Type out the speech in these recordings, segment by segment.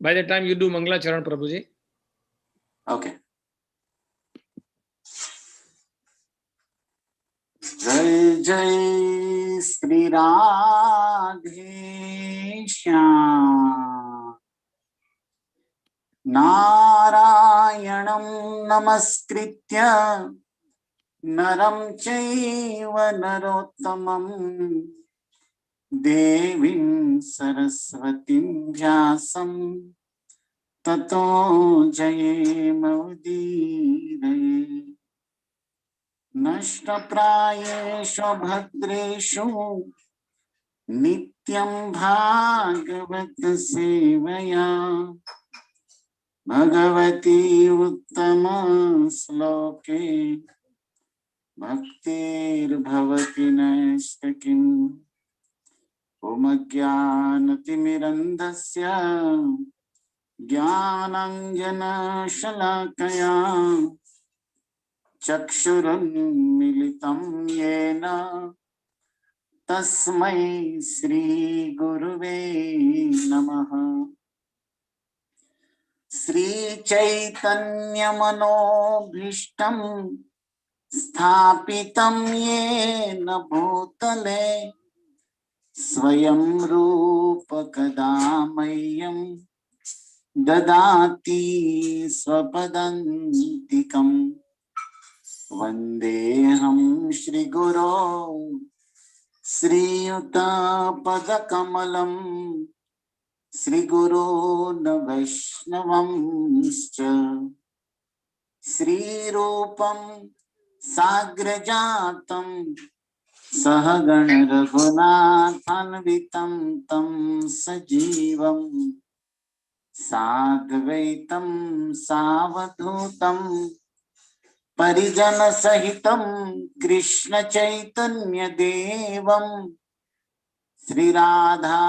By the time you do Mangala Charan, Prabhuji. Okay. जय जय श्री राधे श्याम नारायणं नमस्कृत्य नरं चैव नरोत्तमं देवीं सरस्वतीं व्यासं ततो जयेमुदीरये नष्टप्रायेषु भद्रेषु नित्यं भागवत सेवया भगवती उत्तम श्लोके भक्तिर्भवति नैष्ठिकीम् ॐ ज्ञानतिमिरन्धस्य ज्ञानाञ्जनशलाकया चक्षुरुन्मीलितं येन तस्मै श्रीगुरुवे नमः। श्रीचैतन्यमनोभीष्टं स्थापितं येन भूतले स्वयं रूप कदा मह्यं ददाति स्वपदान्तिकम् वन्देऽहं श्रीगुरो श्रीयुतपदकमलं श्रीगुरोन् वैष्णवंश्च श्रीरूपं साग्रजातं सहगण रघुनाथान्वितं तं सजीवं साद्वैतं सावधूतं परिजन सहितं कृष्ण चैतन्य देवं श्री राधा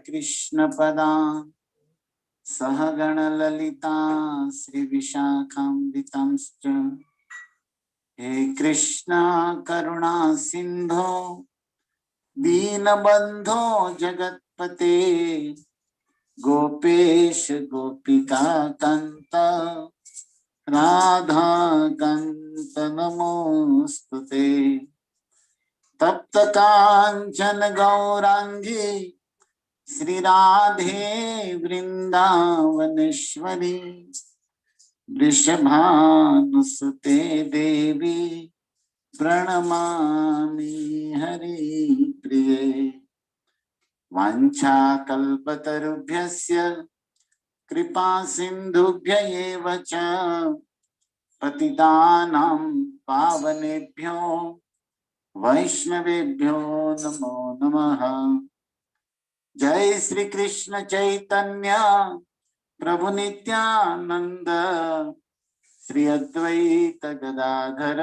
कृष्ण पदा सहगण ललिता श्री विशाखान्वितांश्च हे कृष्ण करुणा सिंधो दीनबंधो जगत्पते गोपेश गोपिका कांत राधा कांत नमोस्तुते तप्त कांचन गौरांगी श्री राधे वृंदावनेश्वरी वृषभानुसुते देवी प्रणमामि हरि प्रिये वाञ्छाकल्पतरुभ्यस्य कृपा सिन्धुभ्य एव च पतितानां पावनेभ्यो वैष्णवेभ्यो नमो नमः। जय श्री कृष्ण चैतन्य प्रभु नित्यानंद श्री अद्वैत गदाधर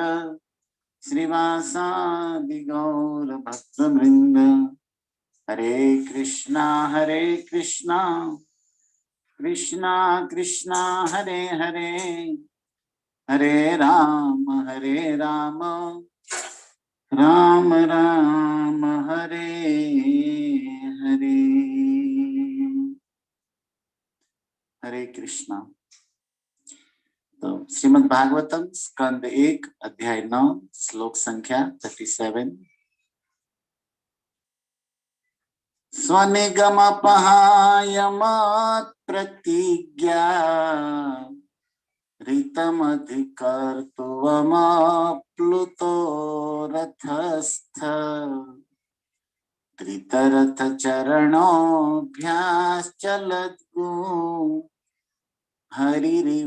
श्रीवासादि गौर भक्तवृंद हरे कृष्णा कृष्णा कृष्णा हरे हरे हरे राम राम राम हरे हरे। हरे कृष्णा। तो श्रीमद् भागवतम स्कंद 1 अध्याय 9 श्लोक संख्या 37। स्वनिगमपहायमात् प्रतिज्ञा ऋतमधिकर्तुवमाप्लुतो रथस्थ त्रितरथ चरणोऽभ्याश्चलद्गु हरिरिवहन्तुमिभं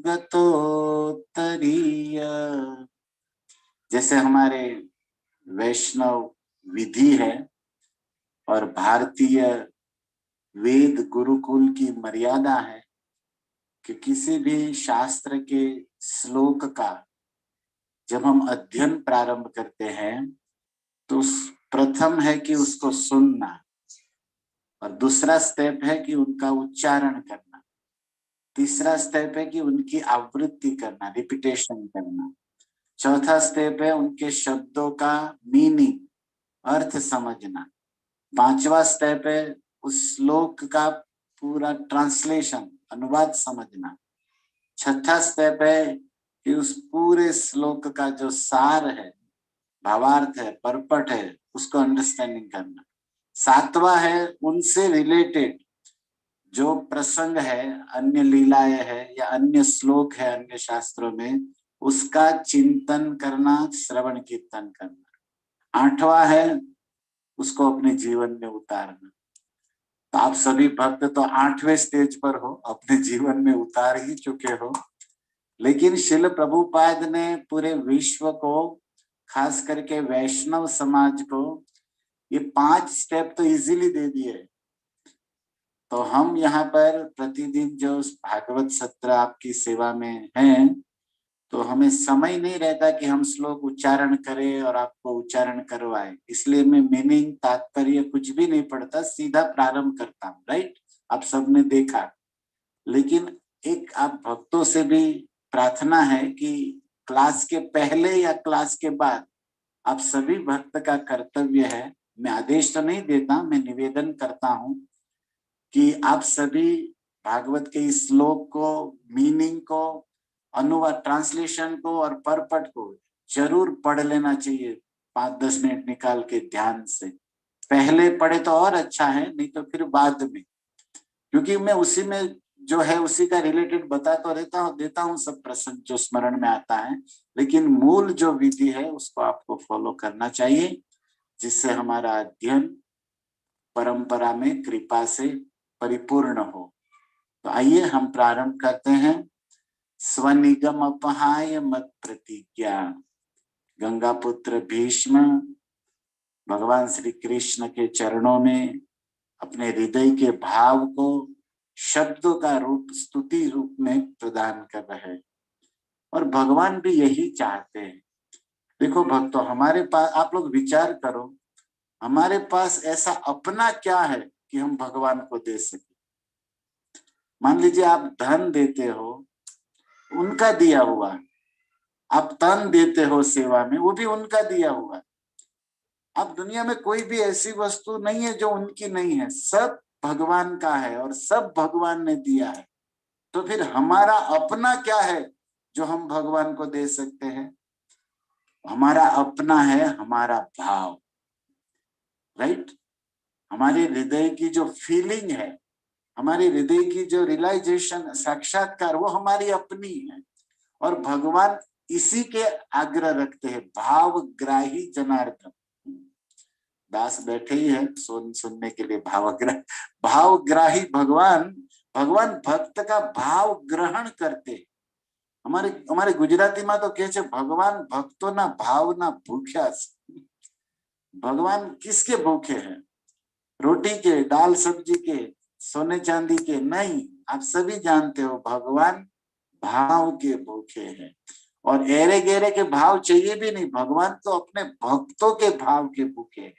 गतोत्तरीय। जैसे हमारे वैष्णव विधि है और भारतीय वेद गुरुकुल की मर्यादा है कि किसी भी शास्त्र के श्लोक का जब हम अध्ययन प्रारंभ करते हैं तो प्रथम है कि उसको सुनना और दूसरा स्टेप है कि उनका उच्चारण करना, तीसरा स्टेप है कि उनकी आवृत्ति करना, रिपीटेशन करना, चौथा स्टेप है उनके शब्दों का मीनिंग, अर्थ समझना, पांचवा स्टेप है उस श्लोक का पूरा ट्रांसलेशन, अनुवाद समझना। छठा स्टेप है कि उस पूरे श्लोक का जो सार है, भावार्थ है, परपट है, उसको अंडरस्टैंडिंग करना। सातवां है उनसे रिलेटेड जो प्रसंग है, अन्य लीलाएं है या अन्य श्लोक है अन्य शास्त्रों में, उसका चिंतन करना, श्रवण कीर्तन करना। आठवां है उसको अपने जीवन में उतारना। तो आप सभी भक्त तो 8वें स्टेज पर हो, अपने जीवन में उतार ही चुके हो। लेकिन शिल प्रभुपाद ने पूरे विश्व को, खास करके वैष्णव समाज को, ये 5 स्टेप तो इजीली दे दिए। तो हम यहाँ पर प्रतिदिन जो भागवत सत्र आपकी सेवा में हैं, तो हमें समय नहीं रहता कि हम श्लोक उच्चारण करें और आपको उच्चारण करवाएं। इसलिए मैं मीनिंग, तात्पर्य कुछ भी नहीं पढ़ता, सीधा प्रारंभ करता हूँ। राइट, आप सबने देखा। लेकिन एक आप भक्तों से भी प्रार्थना है कि क्लास के पहले या क्लास के बाद आप सभी भक्त का कर्तव्य है, मैं आदेश तो नहीं देता, मैं निवेदन करता हूँ कि आप सभी भागवत के इस श्लोक को, मीनिंग को, अनुवाद, ट्रांसलेशन को और परपट को जरूर पढ़ लेना चाहिए 5-10 मिनट निकाल के ध्यान से। पहले पढ़े तो और अच्छा है, नहीं तो फिर बाद में, क्योंकि मैं उसी में जो है उसी का रिलेटेड बता तो देता हूँ सब प्रसंग जो स्मरण में आता है, लेकिन मूल जो विधि है उसको आपको फॉलो करना चाहिए, जिससे हमारा अध्ययन परंपरा में कृपा से परिपूर्ण हो। तो आइए हम प्रारंभ करते हैं। स्वनिगम अपहाय मत प्रतिज्ञा। गंगा पुत्र भीष्म भगवान श्री कृष्ण के चरणों में अपने हृदय के भाव को शब्दों का रूप, स्तुति रूप में प्रदान कर रहे हैं। और भगवान भी यही चाहते हैं। देखो भक्तों, हमारे पास, आप लोग विचार करो, हमारे पास ऐसा अपना क्या है कि हम भगवान को दे सके। मान लीजिए आप धन देते हो, उनका दिया हुआ। आप तन देते हो सेवा में, वो भी उनका दिया हुआ। अब दुनिया में कोई भी ऐसी वस्तु नहीं है जो उनकी नहीं है, सब भगवान का है और सब भगवान ने दिया है। तो फिर हमारा अपना क्या है जो हम भगवान को दे सकते हैं? हमारा अपना है हमारा भाव। राइट, हमारे हृदय की जो फीलिंग है, हमारे हृदय की जो रियलाइजेशन, साक्षात्कार, वो हमारी अपनी है। और भगवान इसी के आग्रह रखते हैं, भाव ग्राही जनार्दन। दास बैठे ही है सुनने के लिए। भावग्राही भगवान, भगवान भक्त का भाव ग्रहण करते। हमारे गुजराती में तो कहे छे, भगवान भक्तों ना भाव ना भूख्या। भगवान किसके भूखे हैं? रोटी के, दाल सब्जी के, सोने चांदी के नहीं। आप सभी जानते हो भगवान भाव के भूखे हैं। और एरे गेरे के भाव चाहिए भी नहीं, भगवान तो अपने भक्तों के भाव के भूखे हैं।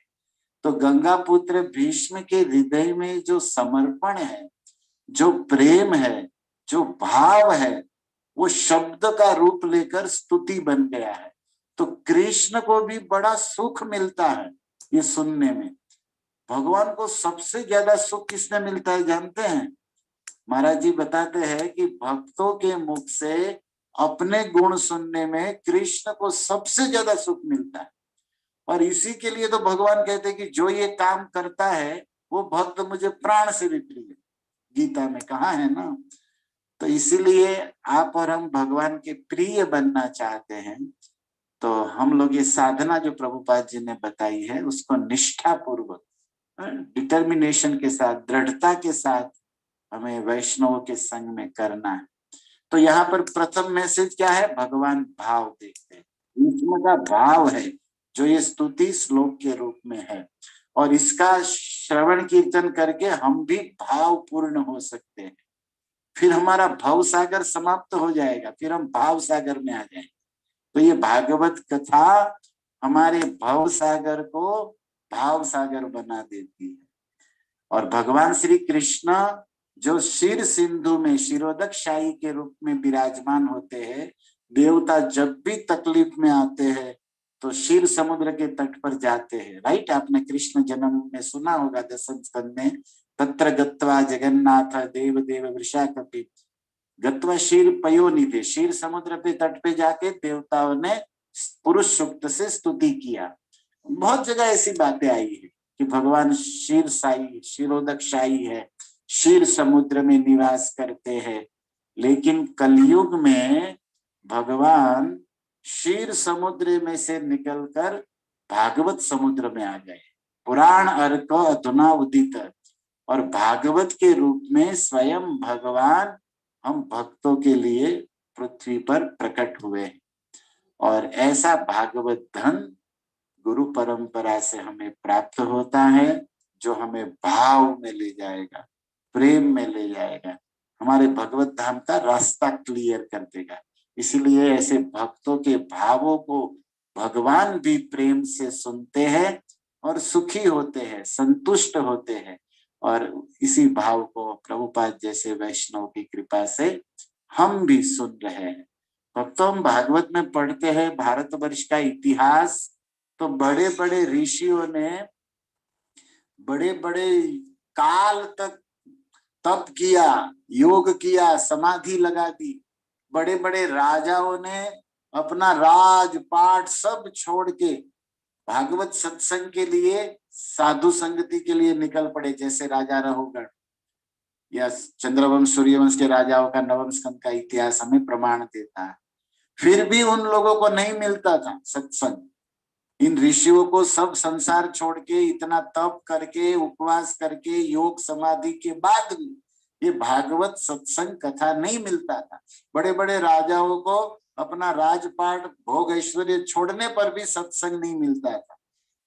तो गंगा पुत्र भीष्म के हृदय में जो समर्पण है, जो प्रेम है, जो भाव है, वो शब्द का रूप लेकर स्तुति बन गया है। तो कृष्ण को भी बड़ा सुख मिलता है ये सुनने में। भगवान को सबसे ज्यादा सुख किसमें मिलता है जानते हैं? महाराज जी बताते हैं कि भक्तों के मुख से अपने गुण सुनने में कृष्ण को सबसे ज्यादा सुख मिलता है। और इसी के लिए तो भगवान कहते हैं कि जो ये काम करता है वो भक्त मुझे प्राण से भी प्रिय। गीता में कहा है ना। तो इसीलिए आप और हम भगवान के प्रिय बनना चाहते हैं, तो हम लोग ये साधना जो प्रभुपाद जी ने बताई है उसको निष्ठा पूर्वक, डिटर्मिनेशन के साथ, दृढ़ता के साथ हमें वैष्णव के संग में करना है। तो यहाँ पर प्रथम मैसेज क्या है? भगवान भाव देखते हैं। इसका भाव है जो ये स्तुति श्लोक के रूप में है, और इसका श्रवण कीर्तन करके हम भी भाव पूर्ण हो सकते हैं। फिर हमारा भव सागर समाप्त हो जाएगा, फिर हम भाव सागर में आ जाएंगे। तो ये भागवत कथा हमारे भव सागर को भाव सागर बना देती है। और भगवान श्री कृष्ण जो क्षीर सिंधु में क्षीरोदक शाही के रूप में विराजमान होते हैं, देवता जब भी तकलीफ में आते हैं तो क्षीर समुद्र के तट पर जाते हैं। राइट, आपने कृष्ण जन्म में सुना होगा, दशम स्कंद में तत्र गत्वा जगन्नाथ देव देव वृषा कपि गत्वा क्षीर पयोनिधे, क्षीर समुद्र पे तट पे जाके देवताओं ने पुरुष सूक्त से स्तुति किया। बहुत जगह ऐसी बातें आई है कि भगवान क्षीर साई क्षीरोदक शाही है, क्षीर समुद्र में निवास करते हैं। लेकिन कलयुग में भगवान क्षीर समुद्र में से निकलकर भागवत समुद्र में आ गए। पुराण अर्क अधुना उदित, और भागवत के रूप में स्वयं भगवान हम भक्तों के लिए पृथ्वी पर प्रकट हुए। और ऐसा भागवत धन गुरु परंपरा से हमें प्राप्त होता है, जो हमें भाव में ले जाएगा, प्रेम में ले जाएगा, हमारे भगवत धाम का रास्ता क्लियर कर देगा। इसीलिए ऐसे भक्तों के भावों को भगवान भी प्रेम से सुनते हैं और सुखी होते हैं, संतुष्ट होते हैं। और इसी भाव को प्रभुपाद जैसे वैष्णव की कृपा से हम भी सुन रहे हैं। भक्तों, हम भागवत में पढ़ते हैं भारतवर्ष का इतिहास, तो बड़े बड़े ऋषियों ने बड़े बड़े काल तक तप किया, योग किया, समाधि लगा दी। बड़े बड़े राजाओं ने अपना राजपाट सब छोड़ के भागवत सत्संग के लिए, साधु संगति के लिए निकल पड़े। जैसे राजा रहुगण या चंद्रवंश सूर्यवंश के राजाओं का नवम स्कंद का इतिहास हमें प्रमाण देता है। फिर भी उन लोगों को नहीं मिलता था सत्संग। इन ऋषियों को सब संसार छोड़ के, इतना तप करके, उपवास करके, योग समाधि के बाद भी ये भागवत सत्संग कथा नहीं मिलता था। बड़े बड़े राजाओं को अपना राजपाट भोग ऐश्वर्य छोड़ने पर भी सत्संग नहीं मिलता था।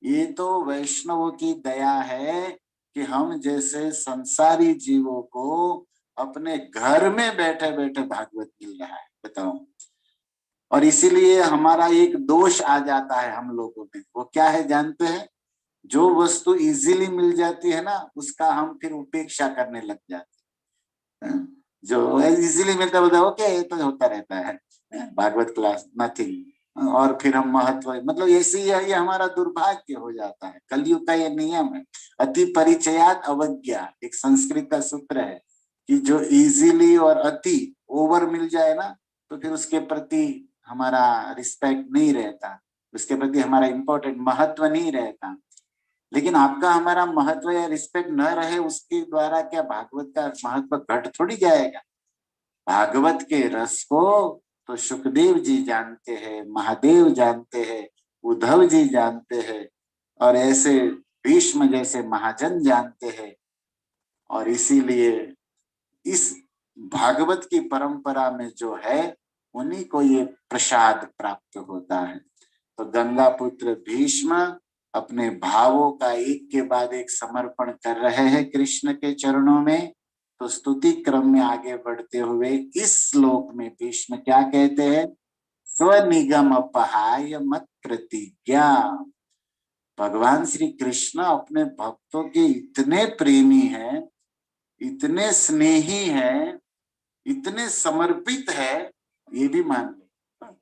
ये तो वैष्णवों की दया है कि हम जैसे संसारी जीवों को अपने घर में बैठे बैठे भागवत मिल रहा है, बताओ। और इसीलिए हमारा एक दोष आ जाता है हम लोगों में। वो क्या है जानते हैं? जो वस्तु इजीली मिल जाती है ना, उसका हम फिर उपेक्षा करने लग जाते हैं। जो इजीली मिलता है ओके, ये तो होता रहता है, भागवत क्लास नथिंग। और फिर हम महत्व, मतलब ऐसे ही ये हमारा दुर्भाग्य हो जाता है। कलयुग का ये नियम है, अति परिचयात अवज्ञा। एक संस्कृत का सूत्र है कि जो इजीली और अति ओवर मिल जाए ना, तो फिर उसके प्रति हमारा रिस्पेक्ट नहीं रहता, उसके प्रति हमारा इम्पोर्टेंट महत्व नहीं रहता। लेकिन आपका हमारा महत्व या रिस्पेक्ट न रहे, उसके द्वारा क्या भागवत का महत्व घट थोड़ी जाएगा। भागवत के रस को तो सुखदेव जी जानते हैं, महादेव जानते हैं, उद्धव जी जानते हैं, और ऐसे भीष्म जैसे महाजन जानते हैं। और इसीलिए इस भागवत की परंपरा में जो है, उन्हीं को ये प्रसाद प्राप्त होता है। तो गंगा पुत्र भीष्म अपने भावों का एक के बाद एक समर्पण कर रहे हैं कृष्ण के चरणों में। तो स्तुति क्रम में आगे बढ़ते हुए इस श्लोक में भीष्म क्या कहते हैं? स्वनिगम अपहाय मत प्रतिज्ञा। भगवान श्री कृष्ण अपने भक्तों के इतने प्रेमी हैं, इतने स्नेही हैं, इतने समर्पित है, ये भी मान लो।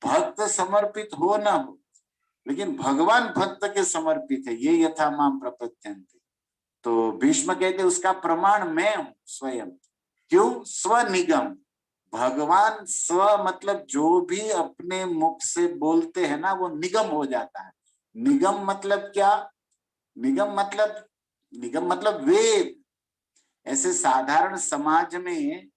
भक्त समर्पित हो ना हो, लेकिन भगवान भक्त के समर्पित है, ये यथा माम प्रपद्यन्ते। तो भीष्म कहते उसका प्रमाण मैं हूं स्वयं। क्यों? स्वनिगम। भगवान स्व मतलब जो भी अपने मुख से बोलते हैं ना, वो निगम हो जाता है। निगम मतलब क्या? निगम मतलब वेद। ऐसे साधारण समाज में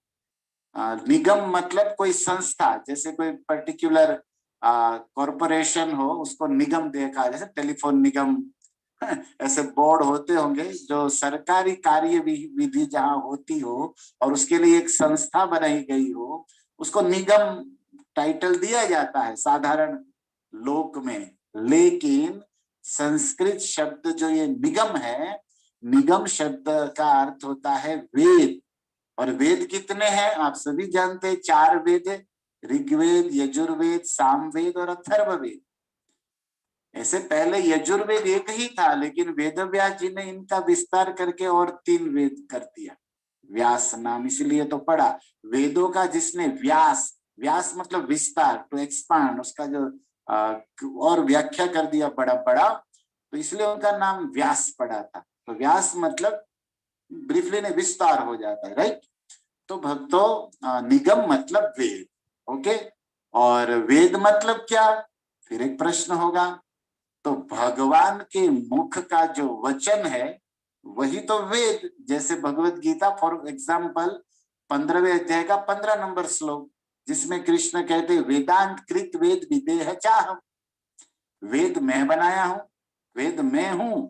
निगम मतलब कोई संस्था, जैसे कोई पर्टिकुलर कॉरपोरेशन हो, उसको निगम देखा, जैसे टेलीफोन निगम। ऐसे बोर्ड होते होंगे जो सरकारी कार्य विधि जहां होती हो और उसके लिए एक संस्था बनाई गई हो, उसको निगम टाइटल दिया जाता है साधारण लोक में। लेकिन संस्कृत शब्द जो ये निगम है, निगम शब्द का अर्थ होता है वेद। और वेद कितने हैं आप सभी जानते हैं, 4 वेद है, ऋग्वेद, यजुर्वेद, सामवेद और अथर्ववेद। ऐसे पहले यजुर्वेद एक ही था, लेकिन वेदव्यास जी ने इनका विस्तार करके और 3 वेद कर दिया। व्यास नाम इसलिए तो पड़ा, वेदों का जिसने व्यास, व्यास मतलब विस्तार, टू एक्सपांड, उसका जो और व्याख्या कर दिया बड़ा बड़ा, तो इसलिए उनका नाम व्यास पड़ा था। तो व्यास मतलब ब्रीफली नहीं, विस्तार हो जाता है, राइट। तो भक्तों निगम मतलब वेद, ओके। और वेद मतलब क्या, फिर एक प्रश्न होगा। तो भगवान के मुख का जो वचन है वही तो वेद। जैसे भगवत गीता फॉर एग्जाम्पल 15वें अध्याय का 15 नंबर श्लोक, जिसमें कृष्ण कहते वेदांत कृत वेद विदेह चाहम, वेद मैं बनाया हूं, वेद मैं हूं।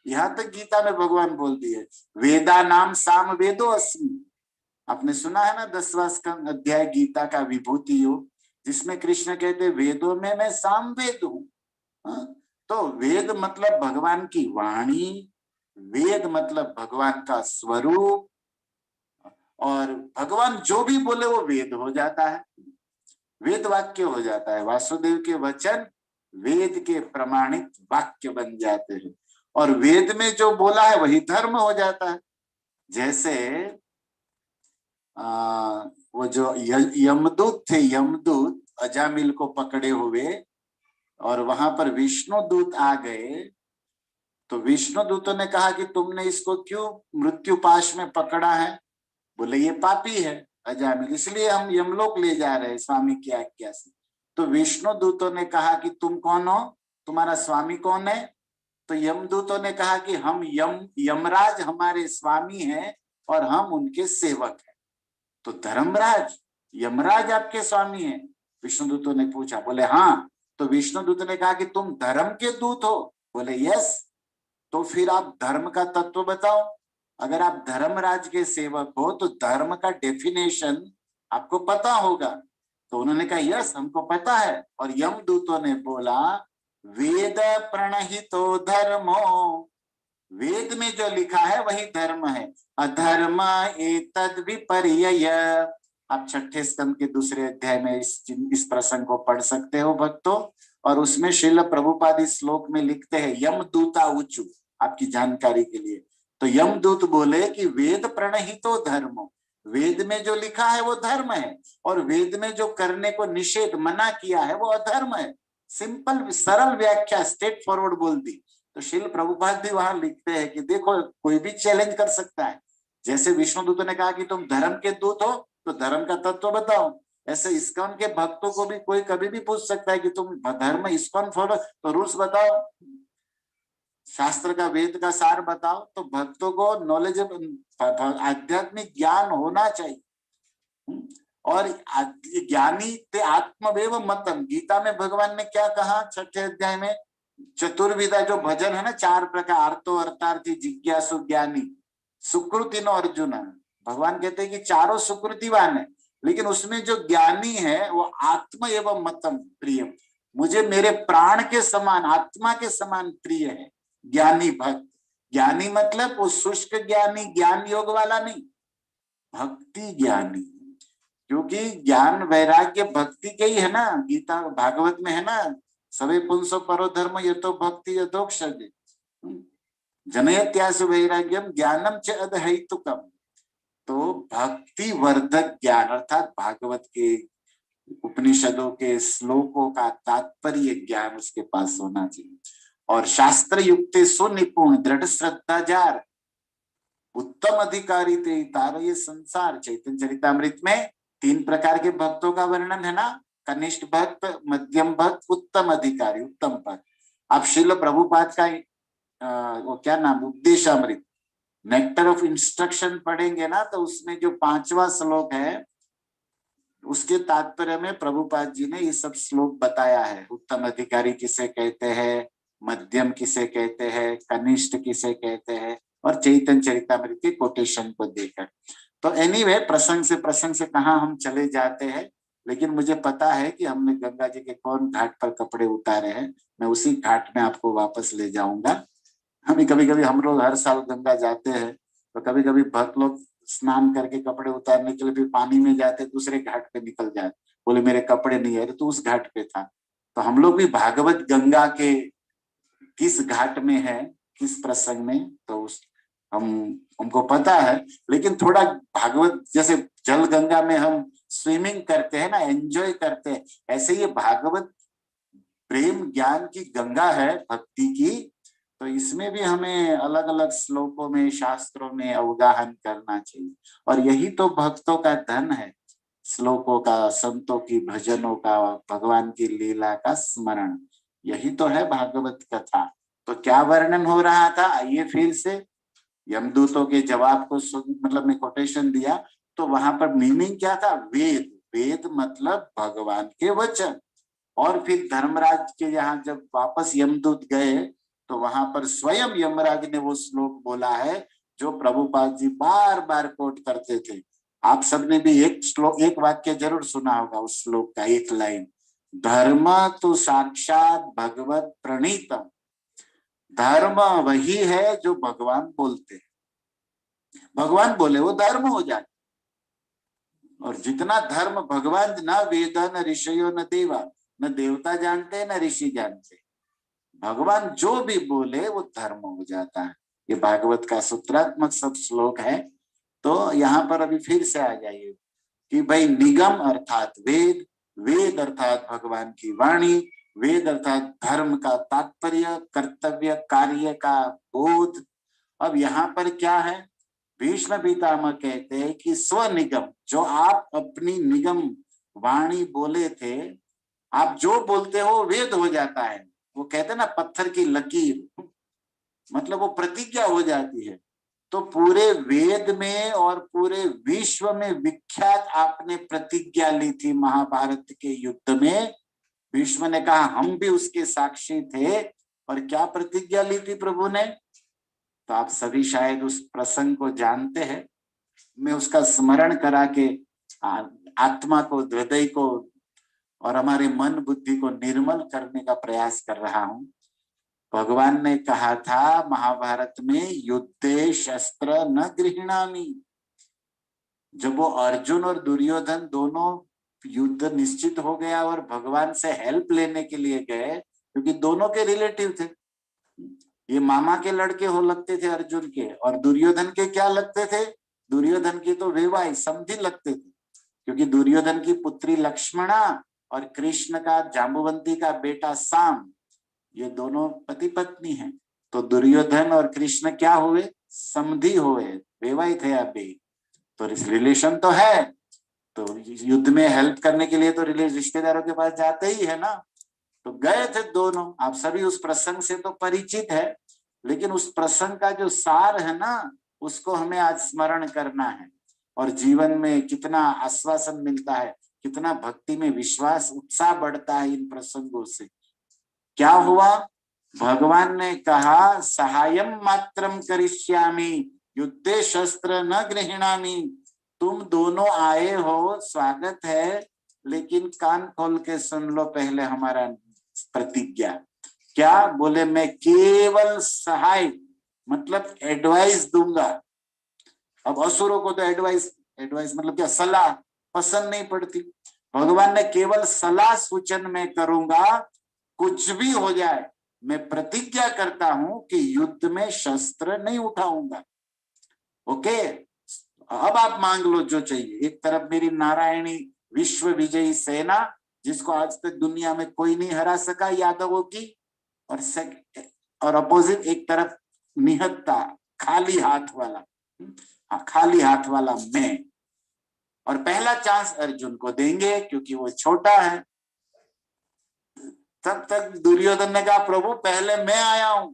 यहां तक गीता में भगवान बोल दिए वेदा नाम साम वेदो अस्मि। आपने सुना है ना 10वां स्कंद अध्याय गीता का विभूति योग, जिसमें कृष्ण कहते वेदों में मैं साम वेद हूं। हाँ? तो वेद मतलब भगवान की वाणी, वेद मतलब भगवान का स्वरूप, और भगवान जो भी बोले वो वेद हो जाता है, वेद वाक्य हो जाता है। वासुदेव के वचन वेद के प्रमाणित वाक्य बन जाते हैं, और वेद में जो बोला है वही धर्म हो जाता है। जैसे वो जो यमदूत थे, यमदूत अजामिल को पकड़े हुए, और वहां पर विष्णु दूत आ गए। तो विष्णु दूतों ने कहा कि तुमने इसको क्यों मृत्यु पाश में पकड़ा है? बोले ये पापी है अजामिल, इसलिए हम यमलोक ले जा रहे हैं स्वामी की आज्ञा से। तो विष्णु दूतों ने कहा कि तुम कौन हो, तुम्हारा स्वामी कौन है? तो यमदूतों ने कहा कि हम यमराज हमारे स्वामी हैं और हम उनके सेवक हैं। तो धर्मराज यमराज आपके स्वामी हैं? विष्णुदूतों ने पूछा, बोले हाँ। तो विष्णुदूत ने कहा कि तुम धर्म के दूत हो? बोले यस। तो फिर आप धर्म का तत्व बताओ। अगर आप धर्मराज के सेवक हो तो धर्म का डेफिनेशन आपको पता होगा। तो उन्होंने कहा यस हमको पता है। और यमदूतों ने बोला वेद प्रणहितो धर्मो, वेद में जो लिखा है वही धर्म है, अधर्म एतद विपर्यय। आप 6ठे स्कंद के 2 अध्याय में इस प्रसंग को पढ़ सकते हो भक्तों। और उसमें श्रील प्रभुपाद इस श्लोक में लिखते हैं यमदूता ऊचु, आपकी जानकारी के लिए। तो यमदूत बोले कि वेद प्रणहितो धर्म, वेद में जो लिखा है वो धर्म है, और वेद में जो करने को निषेध मना किया है वो अधर्म है। सिंपल सरल व्याख्या स्ट्रेट फॉरवर्ड बोल दी। तो श्रील प्रभुपाद भी वहां लिखते हैं कि देखो कोई भी चैलेंज कर सकता है। जैसे विष्णु दूत ने कहा कि तुम धर्म के दूत हो तो धर्म का तत्व बताओ, ऐसे इस्कॉन के भक्तों को भी कोई कभी भी पूछ सकता है कि तुम धर्म इस्कॉन फॉलो, तो रूल्स बताओ, शास्त्र का वेद का सार बताओ। तो भक्तों को नॉलेज आध्यात्मिक ज्ञान होना चाहिए। और ज्ञानी ते आत्मवेव मतम, गीता में भगवान ने क्या कहा 6ठे अध्याय में, चतुर्विधा जो भजन है ना, 4 प्रकार, अर्थो अर्थार्थी जिज्ञासु ज्ञानी सुकृति नो अर्जुन। भगवान कहते हैं कि चारों सुकृतिवान है, लेकिन उसमें जो ज्ञानी है वो आत्म एवं मतम प्रिय, मुझे मेरे प्राण के समान आत्मा के समान प्रिय है ज्ञानी भक्त। ज्ञानी मतलब वो शुष्क ज्ञानी ज्ञान योग वाला नहीं, भक्ति ज्ञानी। क्योंकि ज्ञान वैराग्य भक्ति के ही है ना, गीता भागवत में है ना, सवे पुंसो परो धर्म ये तो भक्ति यथोक्षज जनयत्यासु वैराग्यम ज्ञानम च अदहैतुकम। तो भक्ति वर्धक ज्ञान अर्थात भागवत के उपनिषदों के श्लोकों का तात्पर्य ज्ञान उसके पास होना चाहिए। और शास्त्र युक्त सुनिपुण दृढ़ श्रद्धा जार उत्तम अधिकारी ते तारये संसार। चैतन्य चरितामृत में 3 प्रकार के भक्तों का वर्णन है ना, कनिष्ठ भक्त, मध्यम भक्त, उत्तम अधिकारी, उत्तम भक्त। आप श्रील प्रभुपाद का वो क्या नाम, उपदेशामृत नेक्टर ऑफ इंस्ट्रक्शन पढ़ेंगे ना, तो उसमें जो 5वां श्लोक है उसके तात्पर्य में प्रभुपाद जी ने ये सब श्लोक बताया है। उत्तम अधिकारी किसे कहते हैं, मध्यम किसे कहते हैं, कनिष्ठ किसे कहते हैं, और चैतन्य चरितामृत के कोटेशन को देकर। तो एनीवे प्रसंग से कहाँ हम चले जाते हैं, लेकिन मुझे पता है कि हमने गंगा जी के कौन घाट पर कपड़े उतारे हैं, मैं उसी घाट में आपको वापस ले जाऊंगा। हमें कभी कभी हम लोग हर साल गंगा जाते हैं, तो कभी कभी भक्त लोग स्नान करके कपड़े उतारने के लिए भी पानी में जाते, दूसरे घाट पे निकल जाते, बोले मेरे कपड़े नहीं है, तो उस घाट पे था। तो हम लोग भी भागवत गंगा के किस घाट में है, किस प्रसंग में, तो उस हमको पता है। लेकिन थोड़ा भागवत जैसे जल गंगा में हम स्विमिंग करते हैं ना, एंजॉय करते हैं, ऐसे ये भागवत प्रेम ज्ञान की गंगा है, भक्ति की। तो इसमें भी हमें अलग अलग श्लोकों में, शास्त्रों में अवगाहन करना चाहिए। और यही तो भक्तों का धन है, श्लोकों का, संतों की भजनों का, भगवान की लीला का स्मरण, यही तो है भागवत कथा। तो क्या वर्णन हो रहा था, आइए फिर से यमदूतों के जवाब को मतलब में कोटेशन दिया, तो वहां पर मीनिंग क्या था, वेद। वेद मतलब भगवान के वचन। और फिर धर्मराज के यहाँ जब वापस यमदूत गए तो वहां पर स्वयं यमराज ने वो श्लोक बोला है जो प्रभुपाद जी बार बार कोट करते थे। आप सबने भी एक श्लोक, एक वाक्य जरूर सुना होगा उस श्लोक का, एक लाइन, धर्म तो साक्षात भगवत प्रणीतम। धर्म वही है जो भगवान बोलते हैं, भगवान बोले वो धर्म हो जाता। और जितना धर्म भगवान, न वेद न ऋषियों न देवा, न देवता जानते न ऋषि जानते, भगवान जो भी बोले वो धर्म हो जाता है। ये भागवत का सूत्रात्मक सब श्लोक है। तो यहाँ पर अभी फिर से आ जाइए कि भाई निगम अर्थात वेद, वेद अर्थात भगवान की वाणी, वेद अर्थात धर्म का तात्पर्य, कर्तव्य कार्य का बोध। अब यहाँ पर क्या है, भीष्म पितामह कहते हैं कि स्वनिगम, जो आप अपनी निगम वाणी बोले थे, आप जो बोलते हो वेद हो जाता है। वो कहते हैं ना पत्थर की लकीर, मतलब वो प्रतिज्ञा हो जाती है। तो पूरे वेद में और पूरे विश्व में विख्यात आपने प्रतिज्ञा ली थी महाभारत के युद्ध में। भीष्म ने कहा हम भी उसके साक्षी थे। और क्या प्रतिज्ञा ली थी प्रभु ने, तो आप सभी शायद उस प्रसंग को जानते हैं। मैं उसका स्मरण करा के आत्मा को, हृदय को और हमारे मन बुद्धि को निर्मल करने का प्रयास कर रहा हूं। भगवान ने कहा था महाभारत में, युद्धे शस्त्र न गृह्णामि। जब वो अर्जुन और दुर्योधन दोनों युद्ध निश्चित हो गया और भगवान से हेल्प लेने के लिए गए, क्योंकि दोनों के रिलेटिव थे, ये मामा के लड़के हो लगते थे अर्जुन के, और दुर्योधन के क्या लगते थे, दुर्योधन की तो वेवाई समधी लगते थे, क्योंकि दुर्योधन की पुत्री लक्ष्मणा और कृष्ण का, जाम्बुवंती का बेटा साम, ये दोनों पति पत्नी हैं। तो दुर्योधन और कृष्ण क्या हुए, समधी हुए, वेवाई थे अभी। तो रिलेशन तो है, तो युद्ध में हेल्प करने के लिए तो रिश्तेदारों के पास जाते ही है ना। तो गए थे दोनों। आप सभी उस प्रसंग से तो परिचित है, लेकिन उस प्रसंग का जो सार है ना, उसको हमें आज स्मरण करना है। और जीवन में कितना आश्वासन मिलता है, कितना भक्ति में विश्वास, उत्साह बढ़ता है इन प्रसंगों से। क्या हुआ, भगवान ने कहा सहायम मात्रम करिष्यामि युद्धे शस्त्र न गृह्णामि। तुम दोनों आए हो, स्वागत है, लेकिन कान खोल के सुन लो पहले हमारा प्रतिज्ञा। क्या बोले, मैं केवल सहाय मतलब एडवाइस दूंगा। अब असुरों को तो एडवाइस मतलब क्या, सलाह पसंद नहीं पड़ती। भगवान ने केवल सलाह सूचन में करूंगा, कुछ भी हो जाए मैं प्रतिज्ञा करता हूं कि युद्ध में शस्त्र नहीं उठाऊंगा। ओके, अब आप मांग लो जो चाहिए। एक तरफ मेरी नारायणी विश्व विजयी सेना, जिसको आज तक दुनिया में कोई नहीं हरा सका यादवों की, और अपोजिट एक तरफ निहत्ता खाली हाथ वाला, खाली हाथ वाला मैं। और पहला चांस अर्जुन को देंगे क्योंकि वो छोटा है। तब तक दुर्योधन ने कहा प्रभु पहले मैं आया हूं।